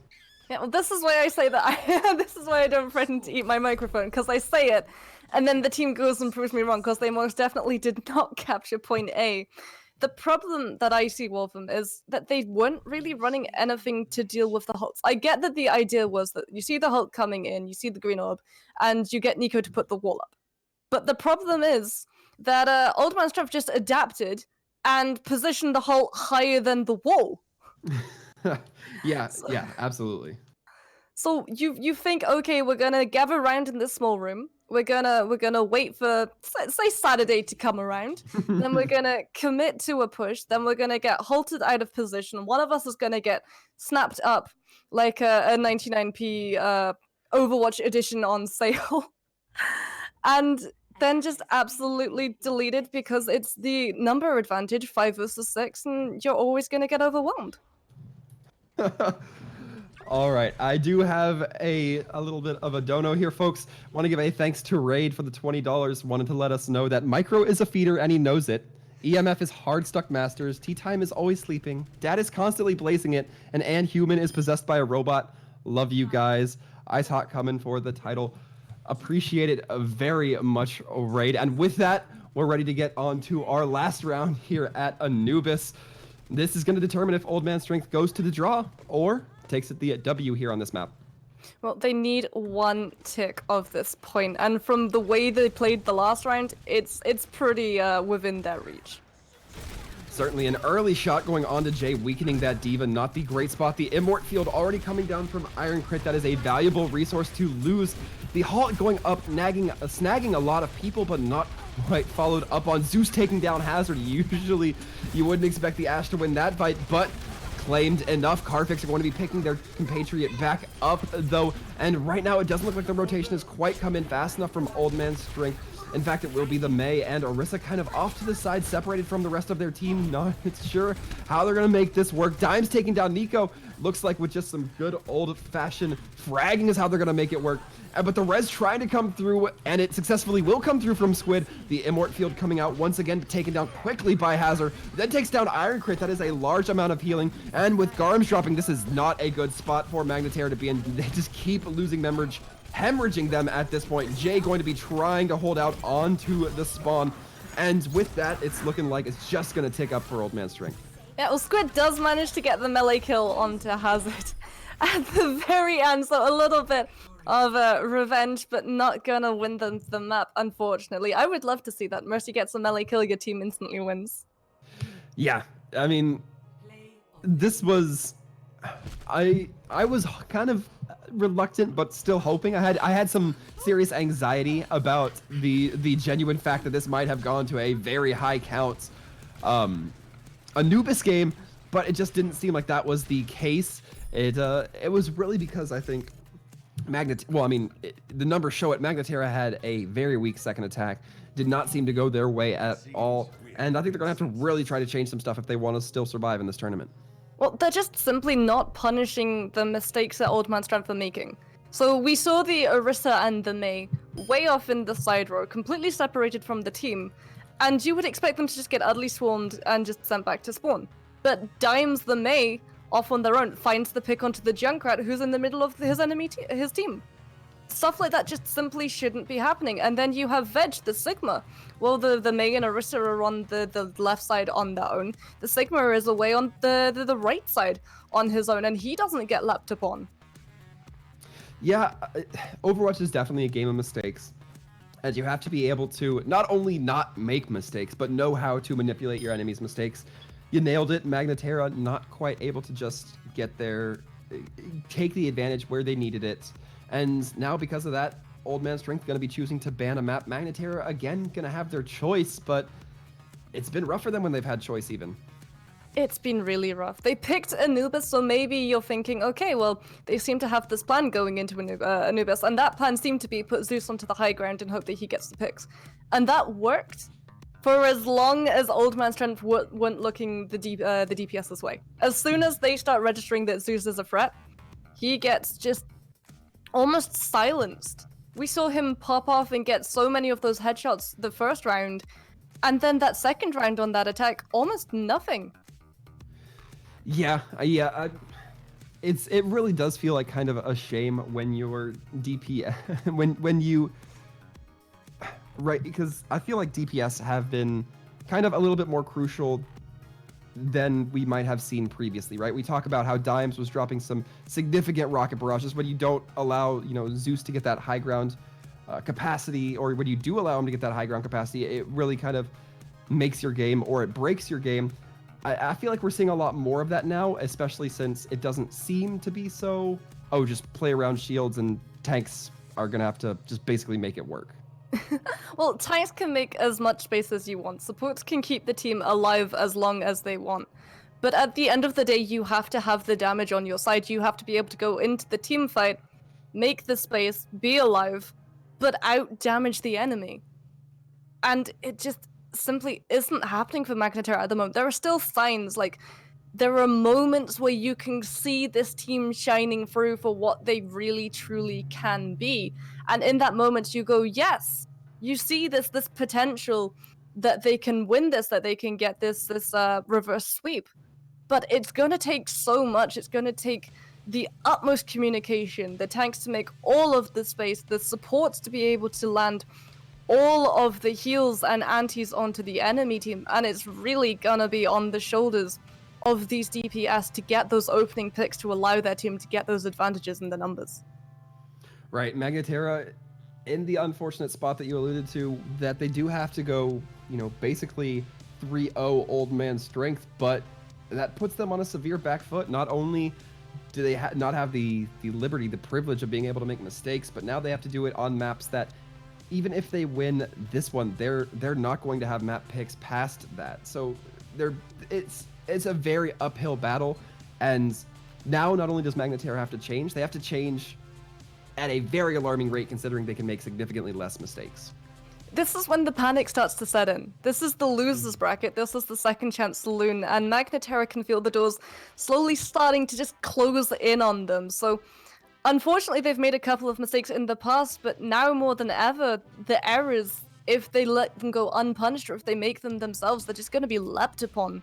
Yeah, well, this is why I say that this is why I don't threaten to eat my microphone, because I say it, and then the team goes and proves me wrong, because they most definitely did not capture point A. The problem that I see, Wolfram, is that they weren't really running anything to deal with the Hulks. I get that the idea was that you see the Hulk coming in, you see the green orb, and you get Nico to put the wall up. But the problem is that Old Man Strength just adapted and positioned the Hulk higher than the wall. Yeah, absolutely. So you think, okay, we're gonna gather around in this small room. We're gonna wait for say Saturday to come around. Then we're gonna commit to a push. Then we're gonna get halted out of position. One of us is gonna get snapped up like a 99p Overwatch edition on sale, and then just absolutely deleted because it's the number advantage, 5 versus 6, and you're always gonna get overwhelmed. All right, I do have a little bit of a dono here, folks. Want to give a thanks to Raid for the $20. Wanted to let us know that Micro is a feeder and he knows it. EMF is hard stuck masters. Tea Time is always sleeping. Dad is constantly blazing it. And Human is possessed by a robot. Love you guys. Ice Hot coming for the title. Appreciate it very much, Raid. And with that, we're ready to get on to our last round here at Anubis. This is going to determine if Old Man Strength goes to the draw or takes it the W here on this map. Well, they need one tick of this point, and from the way they played the last round, it's pretty within their reach. Certainly an early shot going on to Jay, weakening that Diva. Not the great spot. The Immort field already coming down from Iron Crit. That is a valuable resource to lose. The Halt going up, snagging a lot of people, but not quite followed up on. Zeus taking down Hazard. Usually you wouldn't expect the Ash to win that fight, but claimed enough. Carfix are going to be picking their compatriot back up, though, and right now it doesn't look like the rotation has quite come in fast enough from Old Man Strength. In fact, it will be the Mei and Orisa kind of off to the side, separated from the rest of their team. Not sure how they're going to make this work. Dimes taking down Nico. Looks like with just some good old-fashioned fragging is how they're going to make it work. But the res trying to come through, and it successfully will come through from Squid. The Immort field coming out once again, taken down quickly by Hazard. Then takes down Iron Crit. That is a large amount of healing. And with Garms dropping, this is not a good spot for Magna Terra to be in. They just keep losing hemorrhaging them at this point. Jay going to be trying to hold out onto the spawn. And with that, it's looking like it's just going to tick up for Old Man Strength. Yeah, well, Squid does manage to get the melee kill onto Hazard at the very end, so a little bit of revenge, but not gonna win them the map, unfortunately. I would love to see that. Mercy gets a melee kill, your team instantly wins. Yeah, I mean, this was... I was kind of reluctant, but still hoping. I had some serious anxiety about the genuine fact that this might have gone to a very high count Anubis game, but it just didn't seem like that was the case. It was really because I think the numbers show it. Magna Terra had a very weak second attack, did not seem to go their way at all, and I think they're gonna have to really try to change some stuff if they want to still survive in this tournament. Well, they're just simply not punishing the mistakes that Old Man Strength are making. So we saw the Orisa and the Mei way off in the side row, completely separated from the team, and you would expect them to just get utterly swarmed and just sent back to spawn. But Dimes the Mei, off on their own, finds the pick onto the Junkrat who's in the middle of his team. Stuff like that just simply shouldn't be happening. And then you have Veg, the Sigma. Well, the Mei and Orisa are on the left side on their own. The Sigma is away on the right side on his own, and he doesn't get lapped upon. Yeah, Overwatch is definitely a game of mistakes. And you have to be able to not only not make mistakes, but know how to manipulate your enemy's mistakes. You nailed it. Magna Terra not quite able to just get there, take the advantage where they needed it. And now because of that, Old Man Strength going to be choosing to ban a map. Magna Terra again going to have their choice, but it's been rough for them when they've had choice even. It's been really rough. They picked Anubis, so maybe you're thinking, okay, well, they seem to have this plan going into Anubis, and that plan seemed to be put Zeus onto the high ground and hope that he gets the picks. And that worked for as long as Old Man Strength weren't looking the DPS's way. As soon as they start registering that Zeus is a threat, he gets just almost silenced. We saw him pop off and get so many of those headshots the first round, and then that second round on that attack, almost nothing. Yeah. It really does feel like kind of a shame when your DPS when you right, because I feel like DPS have been kind of a little bit more crucial than we might have seen previously, right? We talk about how Dimes was dropping some significant rocket barrages when you don't allow, Zeus to get that high ground capacity, or when you do allow him to get that high ground capacity, it really kind of makes your game, or it breaks your game. I feel like we're seeing a lot more of that now, especially since it doesn't seem to be so, just play around shields and tanks are going to have to just basically make it work. Well, tanks can make as much space as you want. Supports can keep the team alive as long as they want. But at the end of the day, you have to have the damage on your side. You have to be able to go into the team fight, make the space, be alive, but out-damage the enemy. And it just simply isn't happening for Magna Terra at the moment. There are still signs, like, there are moments where you can see this team shining through for what they really, truly can be. And in that moment, you go, yes, you see this potential that they can win this, that they can get this reverse sweep. But it's going to take so much. It's going to take the utmost communication, the tanks to make all of the space, the supports to be able to land all of the heals and antis onto the enemy team. And it's really going to be on the shoulders of these DPS to get those opening picks to allow their team to get those advantages in the numbers. Right, Magna Terra in the unfortunate spot that you alluded to, that they do have to go, basically 3-0 Old Man Strength, but that puts them on a severe back foot. Not only do they not have the liberty, the privilege of being able to make mistakes, but now they have to do it on maps that, even if they win this one, they're not going to have map picks past that. So it's a very uphill battle, and now not only does Magna Terra have to change, they have to change at a very alarming rate, considering they can make significantly less mistakes. This is when the panic starts to set in. This is the losers bracket. This is the second chance saloon, and Magna Terra can feel the doors slowly starting to just close in on them. So unfortunately, they've made a couple of mistakes in the past, but now more than ever, the errors, if they let them go unpunished or if they make them themselves, they're just going to be leapt upon.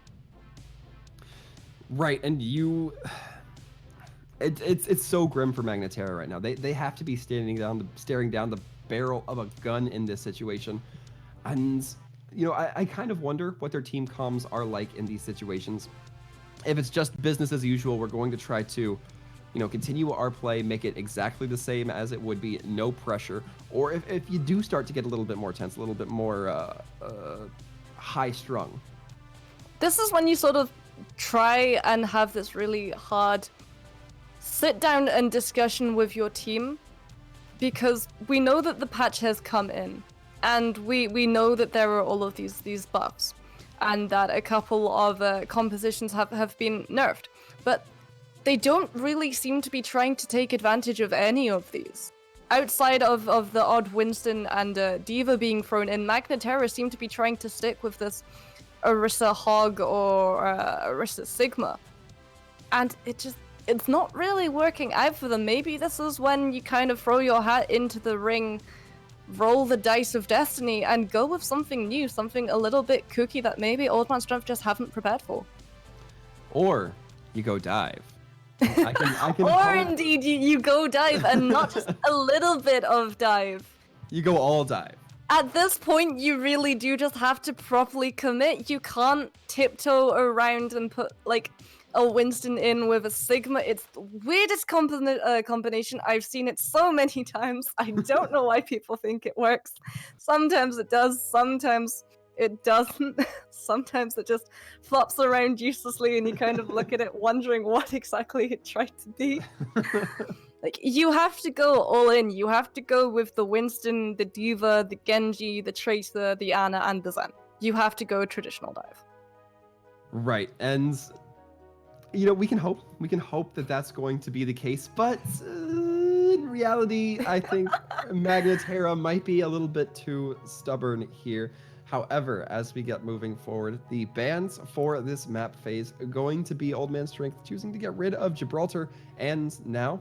Right, and it's so grim for Magna Terra right now. They have to be staring down the barrel of a gun in this situation. And, I kind of wonder what their team comms are like in these situations. If it's just business as usual, we're going to try to continue our play, make it exactly the same as it would be, no pressure. Or if you do start to get a little bit more tense, a little bit more high-strung. This is when you sort of try and have this really hard sit down and discussion with your team, because we know that the patch has come in, and we know that there are all of these buffs, and that a couple of compositions have been nerfed, but they don't really seem to be trying to take advantage of any of these. Outside of the odd Winston and Diva being thrown in, Magna Terra seem to be trying to stick with this Orisa Hog or Orisa Sigma. And it's not really working out for them. Maybe this is when you kind of throw your hat into the ring, roll the dice of destiny, and go with something new, something a little bit kooky that maybe Old Man Strength just haven't prepared for. Or you go dive. I can or indeed, you go dive, and not just a little bit of dive. You go all dive. At this point, you really do just have to properly commit. You can't tiptoe around and put, like, a Winston in with a Sigma. It's the weirdest combination. I've seen it so many times. I don't know why people think it works. Sometimes it does, sometimes it doesn't. Sometimes it just flops around uselessly and you kind of look at it wondering what exactly it tried to be. Like, you have to go all in. You have to go with the Winston, the Diva, the Genji, the Tracer, the Ana, and the Zen. You have to go traditional dive. Right, and you know, we can hope that that's going to be the case, but in reality, I think Magna Terra might be a little bit too stubborn here. However, as we get moving forward, the bans for this map phase are going to be Old Man Strength choosing to get rid of Gibraltar, and now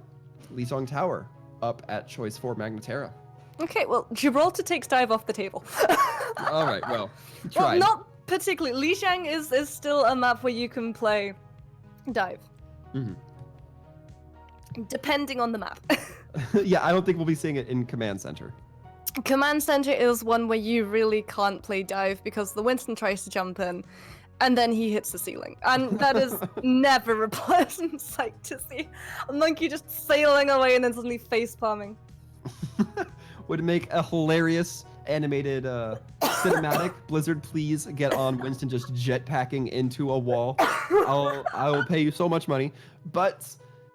Lisong Tower up at choice for Magna Terra. Okay, well, Gibraltar takes dive off the table. All right, well, well, not particularly. Lijiang is still a map where you can play dive. Depending on the map. Yeah, I don't think we'll be seeing it in Command Center. Command Center is one where you really can't play dive because the Winston tries to jump in and then he hits the ceiling. And that is never a pleasant sight to see. A monkey just sailing away and then suddenly face palming. Would make a hilarious animated cinematic. Blizzard, please get on Winston just jetpacking into a wall. I will pay you so much money. But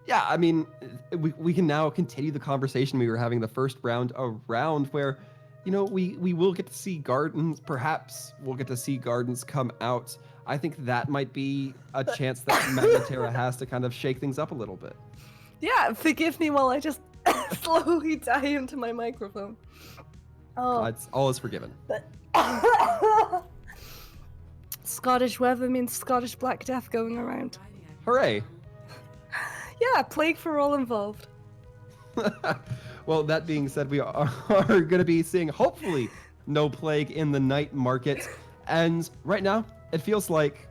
yeah, I mean, we can now continue the conversation we were having the first round around where, you know, we will get to see gardens. Perhaps we'll get to see gardens come out. I think that might be a chance that Magna Terra has to kind of shake things up a little bit. Yeah, forgive me while I just slowly die into my microphone. Oh. It's all is forgiven. Scottish weather means Scottish Black Death going around. Hooray! Yeah, plague for all involved. Well, that being said, we are going to be seeing, hopefully, no plague in the night market. And right now, it feels like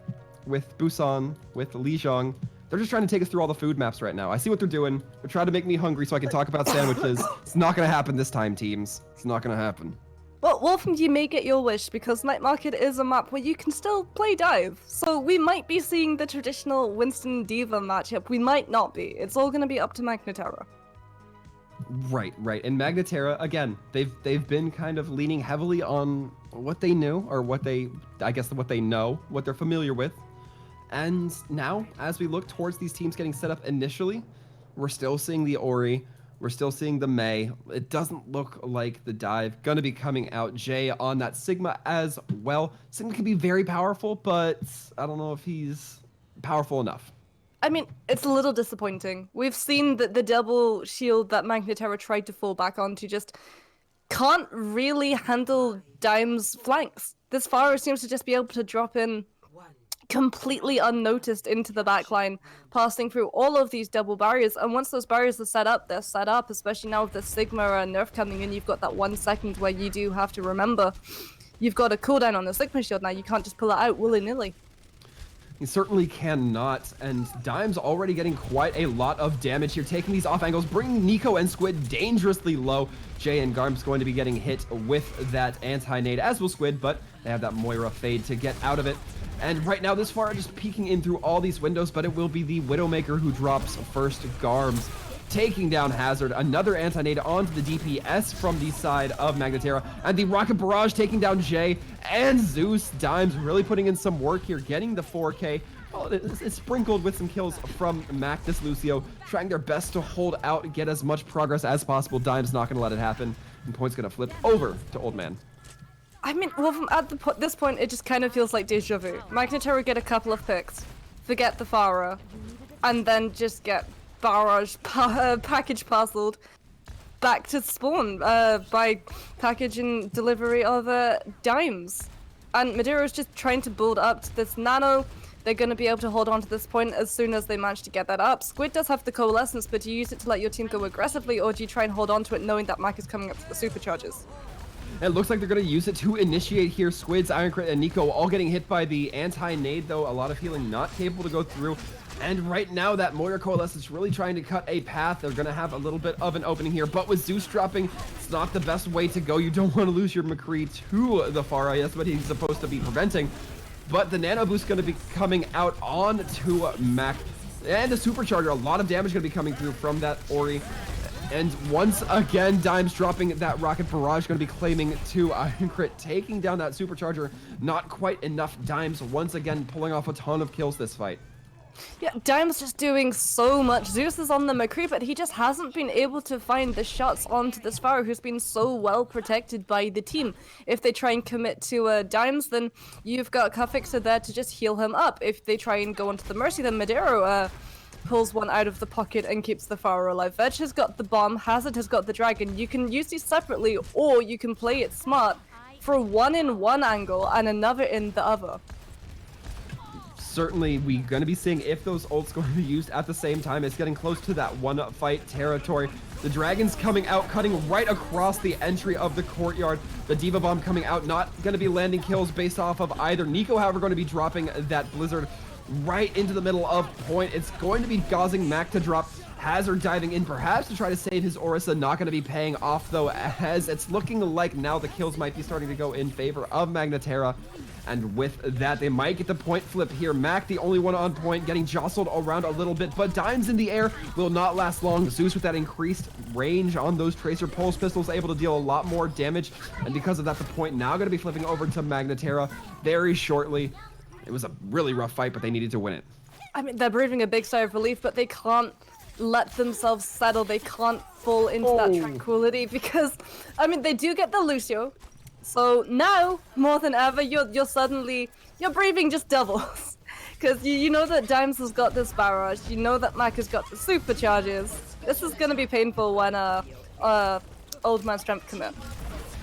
with Busan, with Lijiang, they're just trying to take us through all the food maps right now. I see what they're doing. They're trying to make me hungry so I can talk about sandwiches. It's not going to happen this time, teams. It's not going to happen. Well, Wolfram, you may get your wish because Night Market is a map where you can still play dive. So we might be seeing the traditional Winston Diva matchup. We might not be. It's all going to be up to Magna Terra. Right. And Magna Terra, again, they've been kind of leaning heavily on what they knew, or what they know, what they're familiar with. And now, as we look towards these teams getting set up initially, we're still seeing the Ori. We're still seeing the Mei. It doesn't look like the dive gonna be coming out. Jay on that Sigma as well. Sigma can be very powerful, but I don't know if he's powerful enough. I mean, it's a little disappointing. We've seen that the double shield that Magna Terra tried to fall back onto just can't really handle Dime's flanks. This Pharah seems to just be able to drop in completely unnoticed into the backline, passing through all of these double barriers. And once those barriers are set up, they're set up, especially now with the Sigma nerf coming in. You've got that 1 second where you do have to remember you've got a cooldown on the Sigma shield now. You can't just pull it out willy-nilly. He certainly cannot, and Dime's already getting quite a lot of damage here, taking these off angles, bringing Nico and Squid dangerously low. Jay and Garm's going to be getting hit with that anti-nade, as will Squid, but they have that Moira fade to get out of it. And right now, this far, just peeking in through all these windows, but it will be the Widowmaker who drops first. Garms taking down Hazard. Another anti-nade onto the DPS from the side of Magna Terra. And the Rocket Barrage taking down Jay and Zeus. Dimes really putting in some work here, getting the 4K. Well, it's sprinkled with some kills from Mactus Lucio, trying their best to hold out, get as much progress as possible. Dimes not going to let it happen. And point's going to flip over to Old Man. I mean, well, at this point, it just kind of feels like deja vu. Magna Terra get a couple of picks, forget the Pharah, and then just get barrage package parceled back to spawn by package and delivery of Dimes. And Madeira's just trying to build up to this nano. They're going to be able to hold on to this point as soon as they manage to get that up. Squid does have the coalescence, but do you use it to let your team go aggressively, or do you try and hold on to it knowing that Mac is coming up to the supercharges? It looks like they're going to use it to initiate here. Squids, Iron Crit, and Nico all getting hit by the anti-nade, though. A lot of healing not capable to go through. And right now, that Moira Coalescence is really trying to cut a path. They're going to have a little bit of an opening here. But with Zeus dropping, it's not the best way to go. You don't want to lose your McCree to the Pharah. That's what he's supposed to be preventing. But the Nano Boost going to be coming out on to Mac. And the Supercharger. A lot of damage going to be coming through from that Ori. And once again, Dimes dropping that Rocket Barrage, going to be claiming to Iron Crit, taking down that Supercharger. Not quite enough. Dimes once again pulling off a ton of kills this fight. Yeah, Dime's just doing so much. Zeus is on the McCree, but he just hasn't been able to find the shots onto this Pharaoh who's been so well protected by the team. If they try and commit to Dimes, then you've got Kafixer there to just heal him up. If they try and go onto the Mercy, then Madero pulls one out of the pocket and keeps the Pharaoh alive. Veg has got the bomb, Hazard has got the dragon. You can use these separately, or you can play it smart for one in one angle and another in the other. Certainly, we're going to be seeing if those ults going to be used at the same time. It's getting close to that one fight territory. The Dragon's coming out, cutting right across the entry of the courtyard. The Diva Bomb coming out, not going to be landing kills based off of either. Nico, however, going to be dropping that Blizzard right into the middle of point. It's going to be causing Mac to drop. Hazard diving in perhaps to try to save his Orisa, not going to be paying off though, as it's looking like now the kills might be starting to go in favor of Magna Terra. And with that, they might get the point flip here. Mac, the only one on point, getting jostled around a little bit, but Dimes in the air will not last long. Zeus with that increased range on those Tracer Pulse Pistols, able to deal a lot more damage. And because of that, the point now going to be flipping over to Magna Terra very shortly. It was a really rough fight, but they needed to win it. I mean, they're breathing a big sigh of relief, but they can't let themselves settle. They can't fall into that tranquility because, I mean, they do get the Lucio. So now, more than ever, you're suddenly, your breathing just doubles. Because you know that Dimes has got this barrage, you know that Mac has got the supercharges. This is going to be painful when Old Man Strength commit.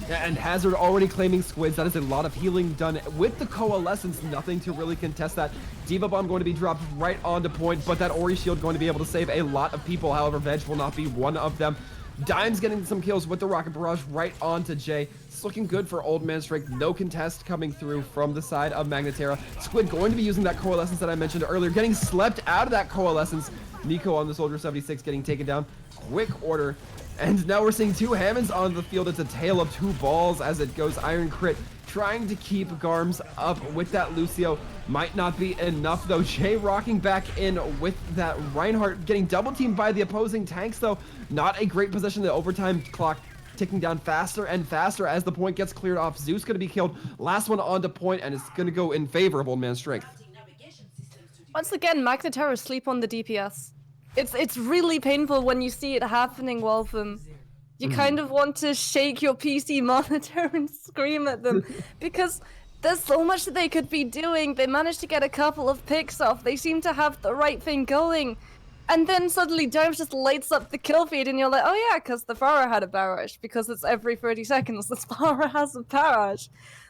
Yeah, and Hazard already claiming squids. That is a lot of healing done with the Coalescence. Nothing to really contest that. Diva Bomb going to be dropped right onto point, but that Ori Shield going to be able to save a lot of people. However, Veg will not be one of them. Dimes getting some kills with the Rocket Barrage right onto Jay. It's looking good for Old Man Strength. No contest coming through from the side of Magna Terra. Squid going to be using that Coalescence that I mentioned earlier, getting slept out of that Coalescence. Nico on the Soldier 76 getting taken down. Quick order. And now we're seeing two Hammonds on the field. It's a tale of two balls as it goes. Iron Crit trying to keep Garms up with that Lucio. Might not be enough though. Jay rocking back in with that Reinhardt, getting double teamed by the opposing tanks though. Not a great position. The overtime clock ticking down faster and faster as the point gets cleared off. Zeus going to be killed. Last one onto point, and it's going to go in favor of Old Man Strength. Once again, Magna Terra sleep on the DPS. It's really painful when you see it happening, Waltham. You kind of want to shake your PC monitor and scream at them because there's so much that they could be doing. They managed to get a couple of picks off. They seem to have the right thing going. And then suddenly Dimes just lights up the kill feed and you're like, oh yeah, because the Pharah had a barrage. Because it's every 30 seconds this Pharah has a barrage.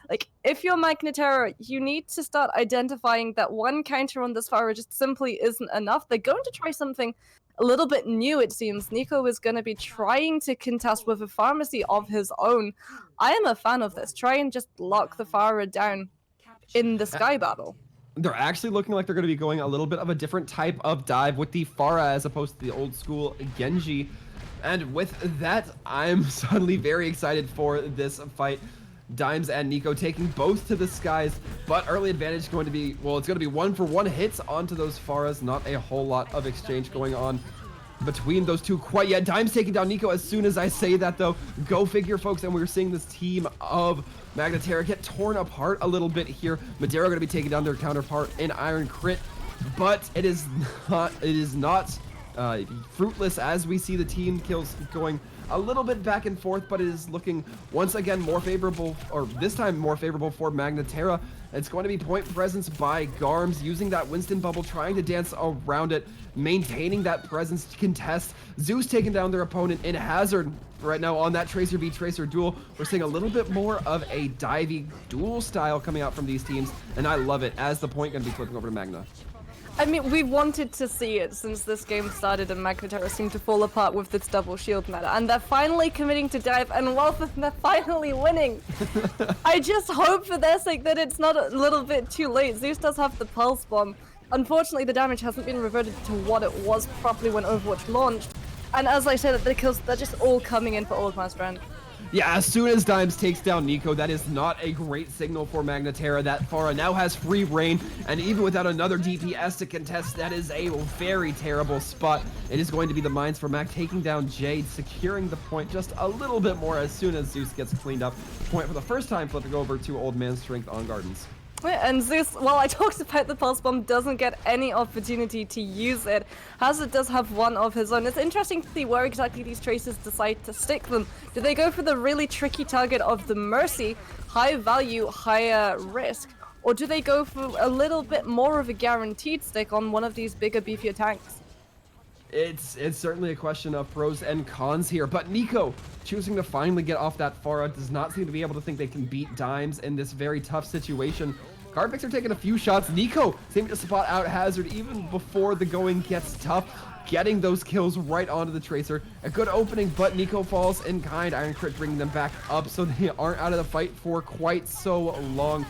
Like, if you're Magna Terra, you need to start identifying that one counter on this Pharah just simply isn't enough. They're going to try something a little bit new, it seems. Nico is going to be trying to contest with a pharmacy of his own. I am a fan of this. Try and just lock the Pharah down in the Sky Battle. They're actually looking like they're going to be going a little bit of a different type of dive with the Pharah as opposed to the old school Genji. And with that, I'm suddenly very excited for this fight. Dimes and Nico taking both to the skies, but early advantage going to be, well, it's going to be 1-for-1 hits onto those Pharahs. Not a whole lot of exchange going on between those two quite yet. Dimes taking down Nico as soon as I say that, though. Go figure, folks, and we're seeing this team of Magna Terra get torn apart a little bit here. Madero going to be taking down their counterpart in Iron Crit, but it is not fruitless as we see the team kills going a little bit back and forth, but it is looking once again more favorable, or this time more favorable for Magna Terra. It's going to be point presence by Garms, using that Winston bubble, trying to dance around it, maintaining that presence to contest. Zeus taking down their opponent in Hazard right now on that Tracer v Tracer duel. We're seeing a little bit more of a divey duel style coming out from these teams, and I love it as the point going to be flipping over to Magna. I mean, we wanted to see it since this game started and Magna Terra seemed to fall apart with its double shield meta. And they're finally committing to dive, and Waltham, they're finally winning. I just hope for their sake that it's not a little bit too late. Zeus does have the pulse bomb. Unfortunately, the damage hasn't been reverted to what it was properly when Overwatch launched. And as I said, the kills, they're just all coming in for Old Man Strength. Yeah, as soon as Dimes takes down Nico, that is not a great signal for Magna Terra. That Pharah now has free reign, and even without another DPS to contest, that is a very terrible spot. It is going to be the mines for Mac taking down Jade, securing the point just a little bit more as soon as Zeus gets cleaned up. Point for the first time flipping over to Old Man Strength on Gardens. And Zeus, while I talked about the Pulse Bomb, doesn't get any opportunity to use it. Hazard does have one of his own. It's interesting to see where exactly these Tracers decide to stick them. Do they go for the really tricky target of the Mercy, high value, higher risk? Or do they go for a little bit more of a guaranteed stick on one of these bigger, beefier tanks? It's certainly a question of pros and cons here, but Nico choosing to finally get off that Pharah does not seem to be able to think they can beat Dimes in this very tough situation. Carbix are taking a few shots. Nico seeming to spot out Hazard even before the going gets tough, getting those kills right onto the Tracer. A good opening, but Nico falls in kind. Iron Crit bringing them back up so they aren't out of the fight for quite so long.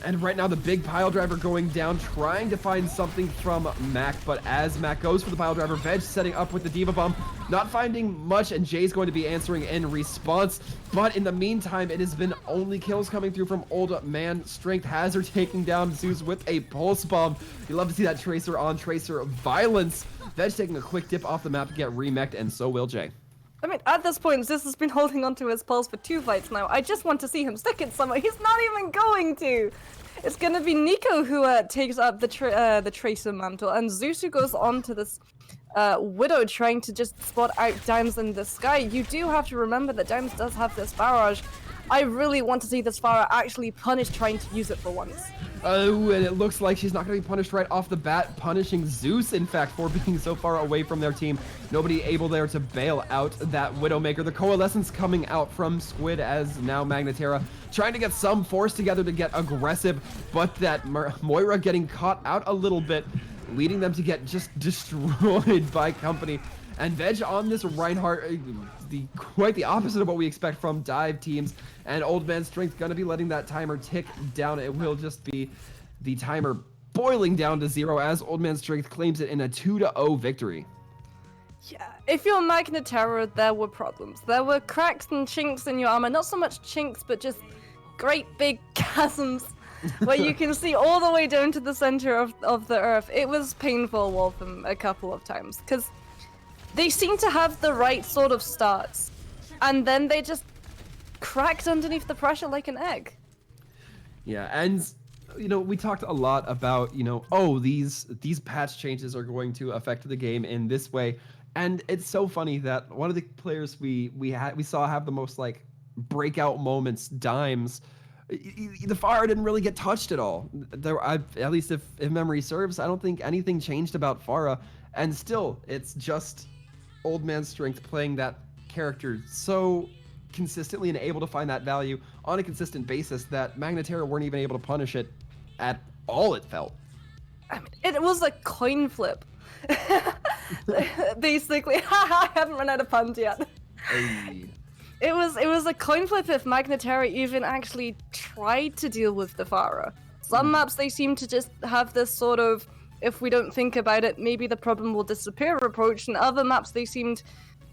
And right now, the big pile driver going down, trying to find something from Mac. But as Mac goes for the pile driver, Veg setting up with the Diva Bomb, not finding much, and Jay's going to be answering in response. But in the meantime, it has been only kills coming through from Old Man Strength. Hazard taking down Zeus with a Pulse Bomb. You love to see that Tracer on Tracer violence. Veg taking a quick dip off the map to get remeched, and so will Jay. I mean, at this point, Zeus has been holding onto his pulse for 2 fights now. I just want to see him stick it somewhere. He's not even going to. It's gonna be Nico who takes up the Tracer mantle, and Zeus who goes on to this Widow trying to just spot out Dimes in the sky. You do have to remember that Dimes does have this barrage. I really want to see this Pharah actually punished trying to use it for once. Oh, and it looks like she's not going to be punished right off the bat, punishing Zeus, in fact, for being so far away from their team. Nobody able there to bail out that Widowmaker. The Coalescence coming out from Squid as now Magna Terra trying to get some force together to get aggressive, but that Moira getting caught out a little bit, leading them to get just destroyed by company. And Veg on this Reinhardt, quite the opposite of what we expect from dive teams. And Old Man Strength gonna be letting that timer tick down. It will just be the timer boiling down to 0 as Old Man Strength claims it in a 2-0 victory. Yeah, if you're Magna Terra, there were problems. There were cracks and chinks in your armor. Not so much chinks, but just great big chasms where you can see all the way down to the center of the earth. It was painful, Wolfram, a couple of times, because they seem to have the right sort of starts, and then they just cracked underneath the pressure like an egg. Yeah, and you know, we talked a lot about, you know, oh, these patch changes are going to affect the game in this way, and it's so funny that one of the players we saw have the most like breakout moments, Dimes. The Pharah didn't really get touched at all. At least if memory serves, I don't think anything changed about Pharah, and still, it's just Old Man Strength playing that character so consistently and able to find that value on a consistent basis that Magna Terra weren't even able to punish it at all, it felt. I mean, it was a coin flip. Basically, I haven't run out of puns yet. Hey. It was a coin flip if Magna Terra even actually tried to deal with the Pharah. Some maps they seem to just have this sort of, if we don't think about it, maybe the problem will disappear approach, and other maps they seemed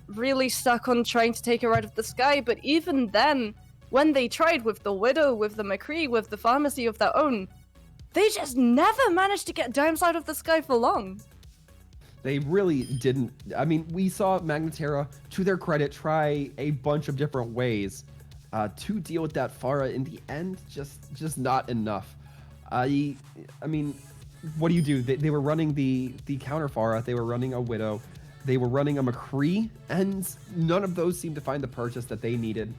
really stuck on trying to take her out of the sky. But even then, when they tried with the Widow, with the McCree, with the Pharmacy of their own, they just never managed to get Dimes out of the sky for long. They really didn't. I mean, we saw Magna Terra, to their credit, try a bunch of different ways to deal with that Pharah. In the end, just not enough. I mean, what do you do? They were running the counter Pharah, they were running a Widow, they were running a McCree, and none of those seemed to find the purchase that they needed.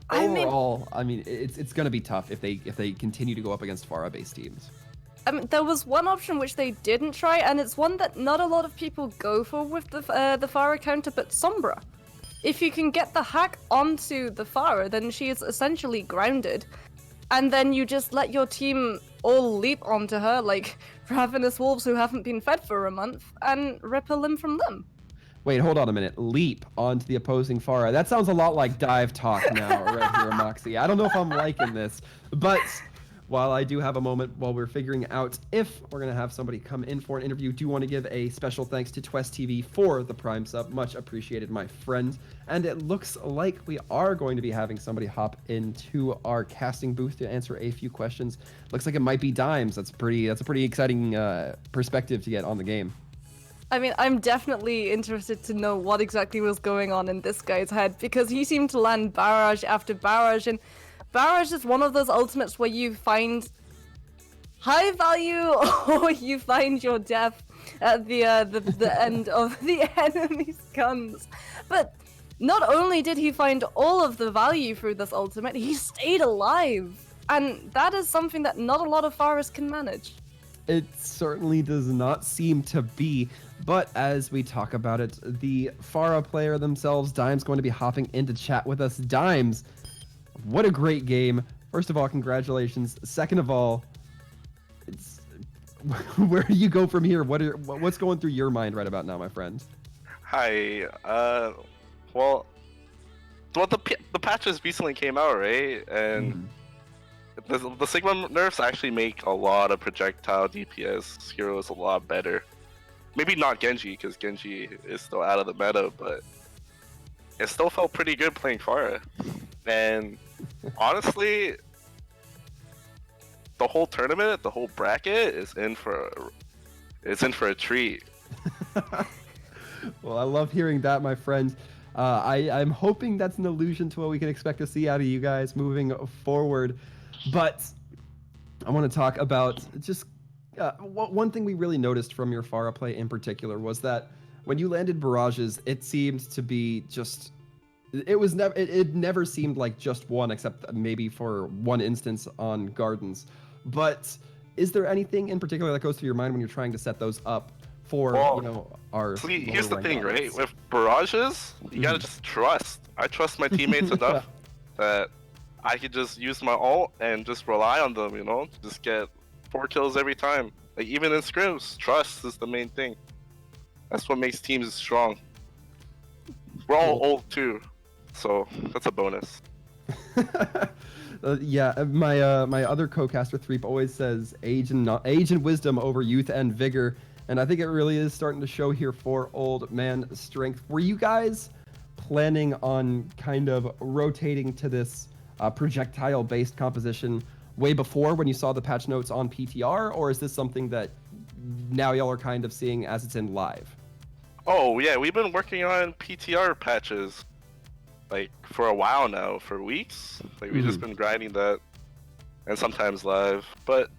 Overall, I mean, it's going to be tough if they continue to go up against Pharah-based teams. There was one option which they didn't try, and it's one that not a lot of people go for with the Pharah counter, but Sombra. If you can get the hack onto the Pharah, then she is essentially grounded, and then you just let your team all leap onto her like ravenous wolves who haven't been fed for a month, and rip a limb from them. Wait, hold on a minute. Leap onto the opposing Pharah. That sounds a lot like dive talk now, right here, Moxie. I don't know if I'm liking this, but while I do have a moment while we're figuring out if we're going to have somebody come in for an interview, do want to give a special thanks to Twest TV for the Prime sub. Much appreciated, my friend. And it looks like we are going to be having somebody hop into our casting booth to answer a few questions. Looks like it might be Dimes. That's a pretty exciting perspective to get on the game. I mean, I'm definitely interested to know what exactly was going on in this guy's head, because he seemed to land barrage after barrage, and barrage is one of those ultimates where you find high value, or you find your death at the end of the enemy's guns. But not only did he find all of the value through this ultimate, he stayed alive. And that is something that not a lot of Faras can manage. It certainly does not seem to be, but as we talk about it, the Pharah player themselves, Dime's going to be hopping into chat with us. Dimes, what a great game. First of all, congratulations. Second of all, it's where do you go from here? What's going through your mind right about now, my friend? Hi. Well, the patches recently came out, right? And the Sigma nerfs actually make a lot of projectile DPS heroes a lot better. Maybe not Genji, because Genji is still out of the meta, but it still felt pretty good playing Pharah. And honestly, the whole tournament, the whole bracket is in for a treat. Well, I love hearing that, my friend. I'm hoping that's an allusion to what we can expect to see out of you guys moving forward. But I want to talk about just one thing we really noticed from your Pharah play in particular was that when you landed barrages, it seemed to be just. It never seemed like just one, except maybe for one instance on Gardens. But is there anything in particular that goes through your mind when you're trying to set those up for our? See, here's the thing, right? With barrages, you gotta just trust. I trust my teammates enough that I could just use my ult and just rely on them. Just get 4 kills every time. Like even in scrims, trust is the main thing. That's what makes teams strong. We're all old too, so that's a bonus. Yeah, my other co-caster Threep always says age and wisdom over youth and vigor, and I think it really is starting to show here for old man strength. Were you guys planning on kind of rotating to this projectile-based composition way before when you saw the patch notes on PTR, or is this something that now y'all are kind of seeing as it's in live? Oh yeah, we've been working on PTR patches like for a while now, for weeks. Like we've just been grinding that, and sometimes live. But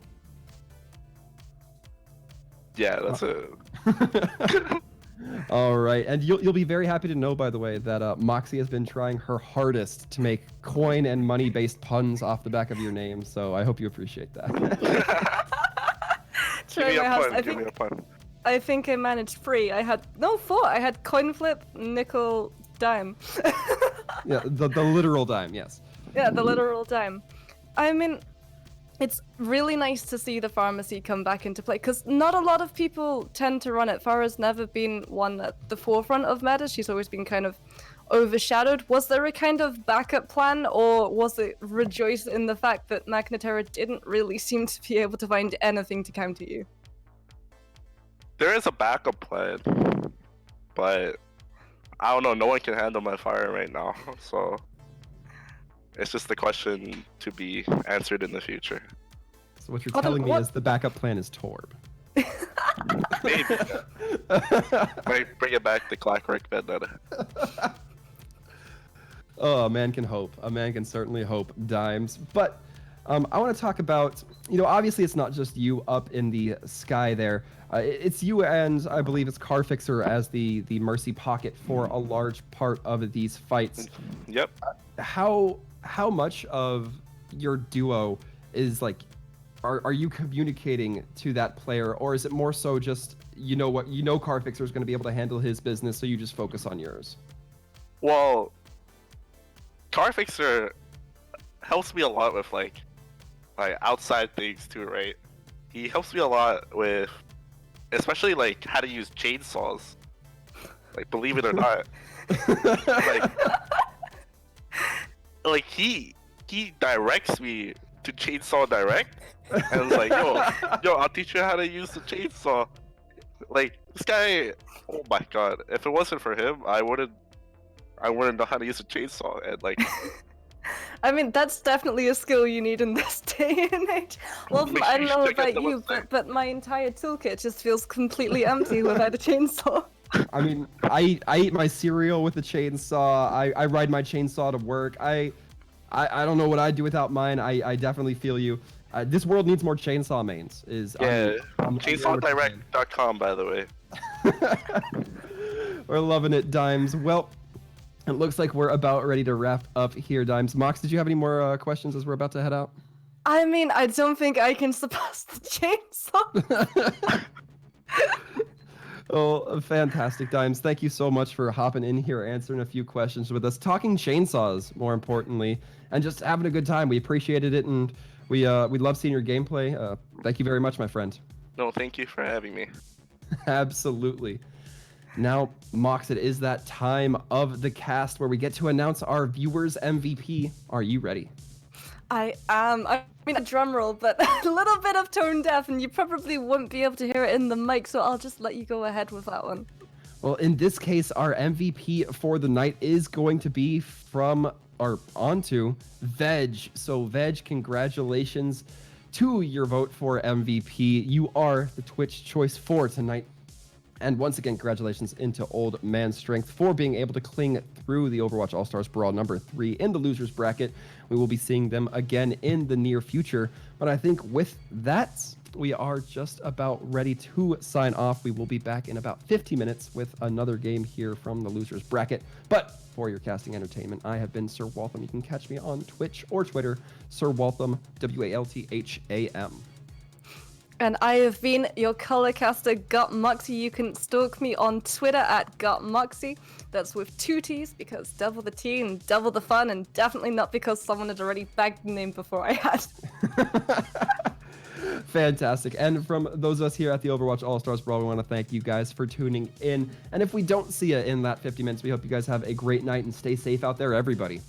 yeah, that's it. All right, and you'll be very happy to know, by the way, that Moxie has been trying her hardest to make coin and money-based puns off the back of your name. So I hope you appreciate that. Give me a pun. I think I managed 3. I had 4. I had coin flip, nickel, dime. Yeah, the literal dime, yes. Yeah, the literal dime. I mean, it's really nice to see the pharmacy come back into play, because not a lot of people tend to run it. Farah's never been one at the forefront of meta. She's always been kind of overshadowed. Was there a kind of backup plan, or was it rejoice in the fact that Magna Terra didn't really seem to be able to find anything to counter you? There is a backup plan, but I don't know. No one can handle my fire right now, so it's just a question to be answered in the future. So what you're telling me is the backup plan is Torb. Maybe. Might bring it back to Clockwork Vendetta. Oh, a man can hope. A man can certainly hope, Dimes. But I want to talk about, obviously it's not just you up in the sky there. It's you and I believe it's Carfixer as the Mercy Pocket for a large part of these fights. Yep. How much of your duo is like, are you communicating to that player, or is it more so just Carfixer is going to be able to handle his business, so you just focus on yours? Well, Carfixer helps me a lot with like outside things too, right? He helps me a lot with, especially like how to use chainsaws. Like, believe it or not, like he directs me to chainsaw direct, and it's like, yo, I'll teach you how to use the chainsaw. Like this guy, oh my god! If it wasn't for him, I wouldn't know how to use a chainsaw, and like. I mean, that's definitely a skill you need in this day and age. Well, I don't know about you, but my entire toolkit just feels completely empty without a chainsaw. I mean, I eat my cereal with a chainsaw. I ride my chainsaw to work. I don't know what I'd do without mine. I definitely feel you. This world needs more chainsaw mains. Yeah, I'm chainsawdirect.com, by the way. We're loving it, Dimes. Well, it looks like we're about ready to wrap up here, Dimes. Mox, did you have any more questions as we're about to head out? I mean, I don't think I can surpass the chainsaw. Oh, fantastic, Dimes. Thank you so much for hopping in here, answering a few questions with us, talking chainsaws, more importantly, and just having a good time. We appreciated it, and we love seeing your gameplay. Thank you very much, my friend. No, thank you for having me. Absolutely. Now, Mox, it is that time of the cast where we get to announce our viewers MVP. Are you ready? I am. I mean, a drum roll, but a little bit of tone deaf, and you probably wouldn't be able to hear it in the mic, so I'll just let you go ahead with that one. Well, in this case, our MVP for the night is going to be from, or onto, Veg. So, Veg, congratulations to your vote for MVP. You are the Twitch choice for tonight. And once again, congratulations into Old Man Strength for being able to cling through the Overwatch All-Stars Brawl number 3 in the losers bracket. We will be seeing them again in the near future. But I think with that, we are just about ready to sign off. We will be back in about 50 minutes with another game here from the losers bracket. But for your casting entertainment, I have been Sir Waltham. You can catch me on Twitch or Twitter, Sir Waltham, WALTHAM. And I have been your color caster, Gut Muxy. You can stalk me on Twitter at Gut Muxy. That's with 2 T's, because double the T and double the fun, and definitely not because someone had already bagged the name before I had. Fantastic. And from those of us here at the Overwatch All-Stars Brawl, we want to thank you guys for tuning in. And if we don't see you in that 50 minutes, we hope you guys have a great night and stay safe out there, everybody.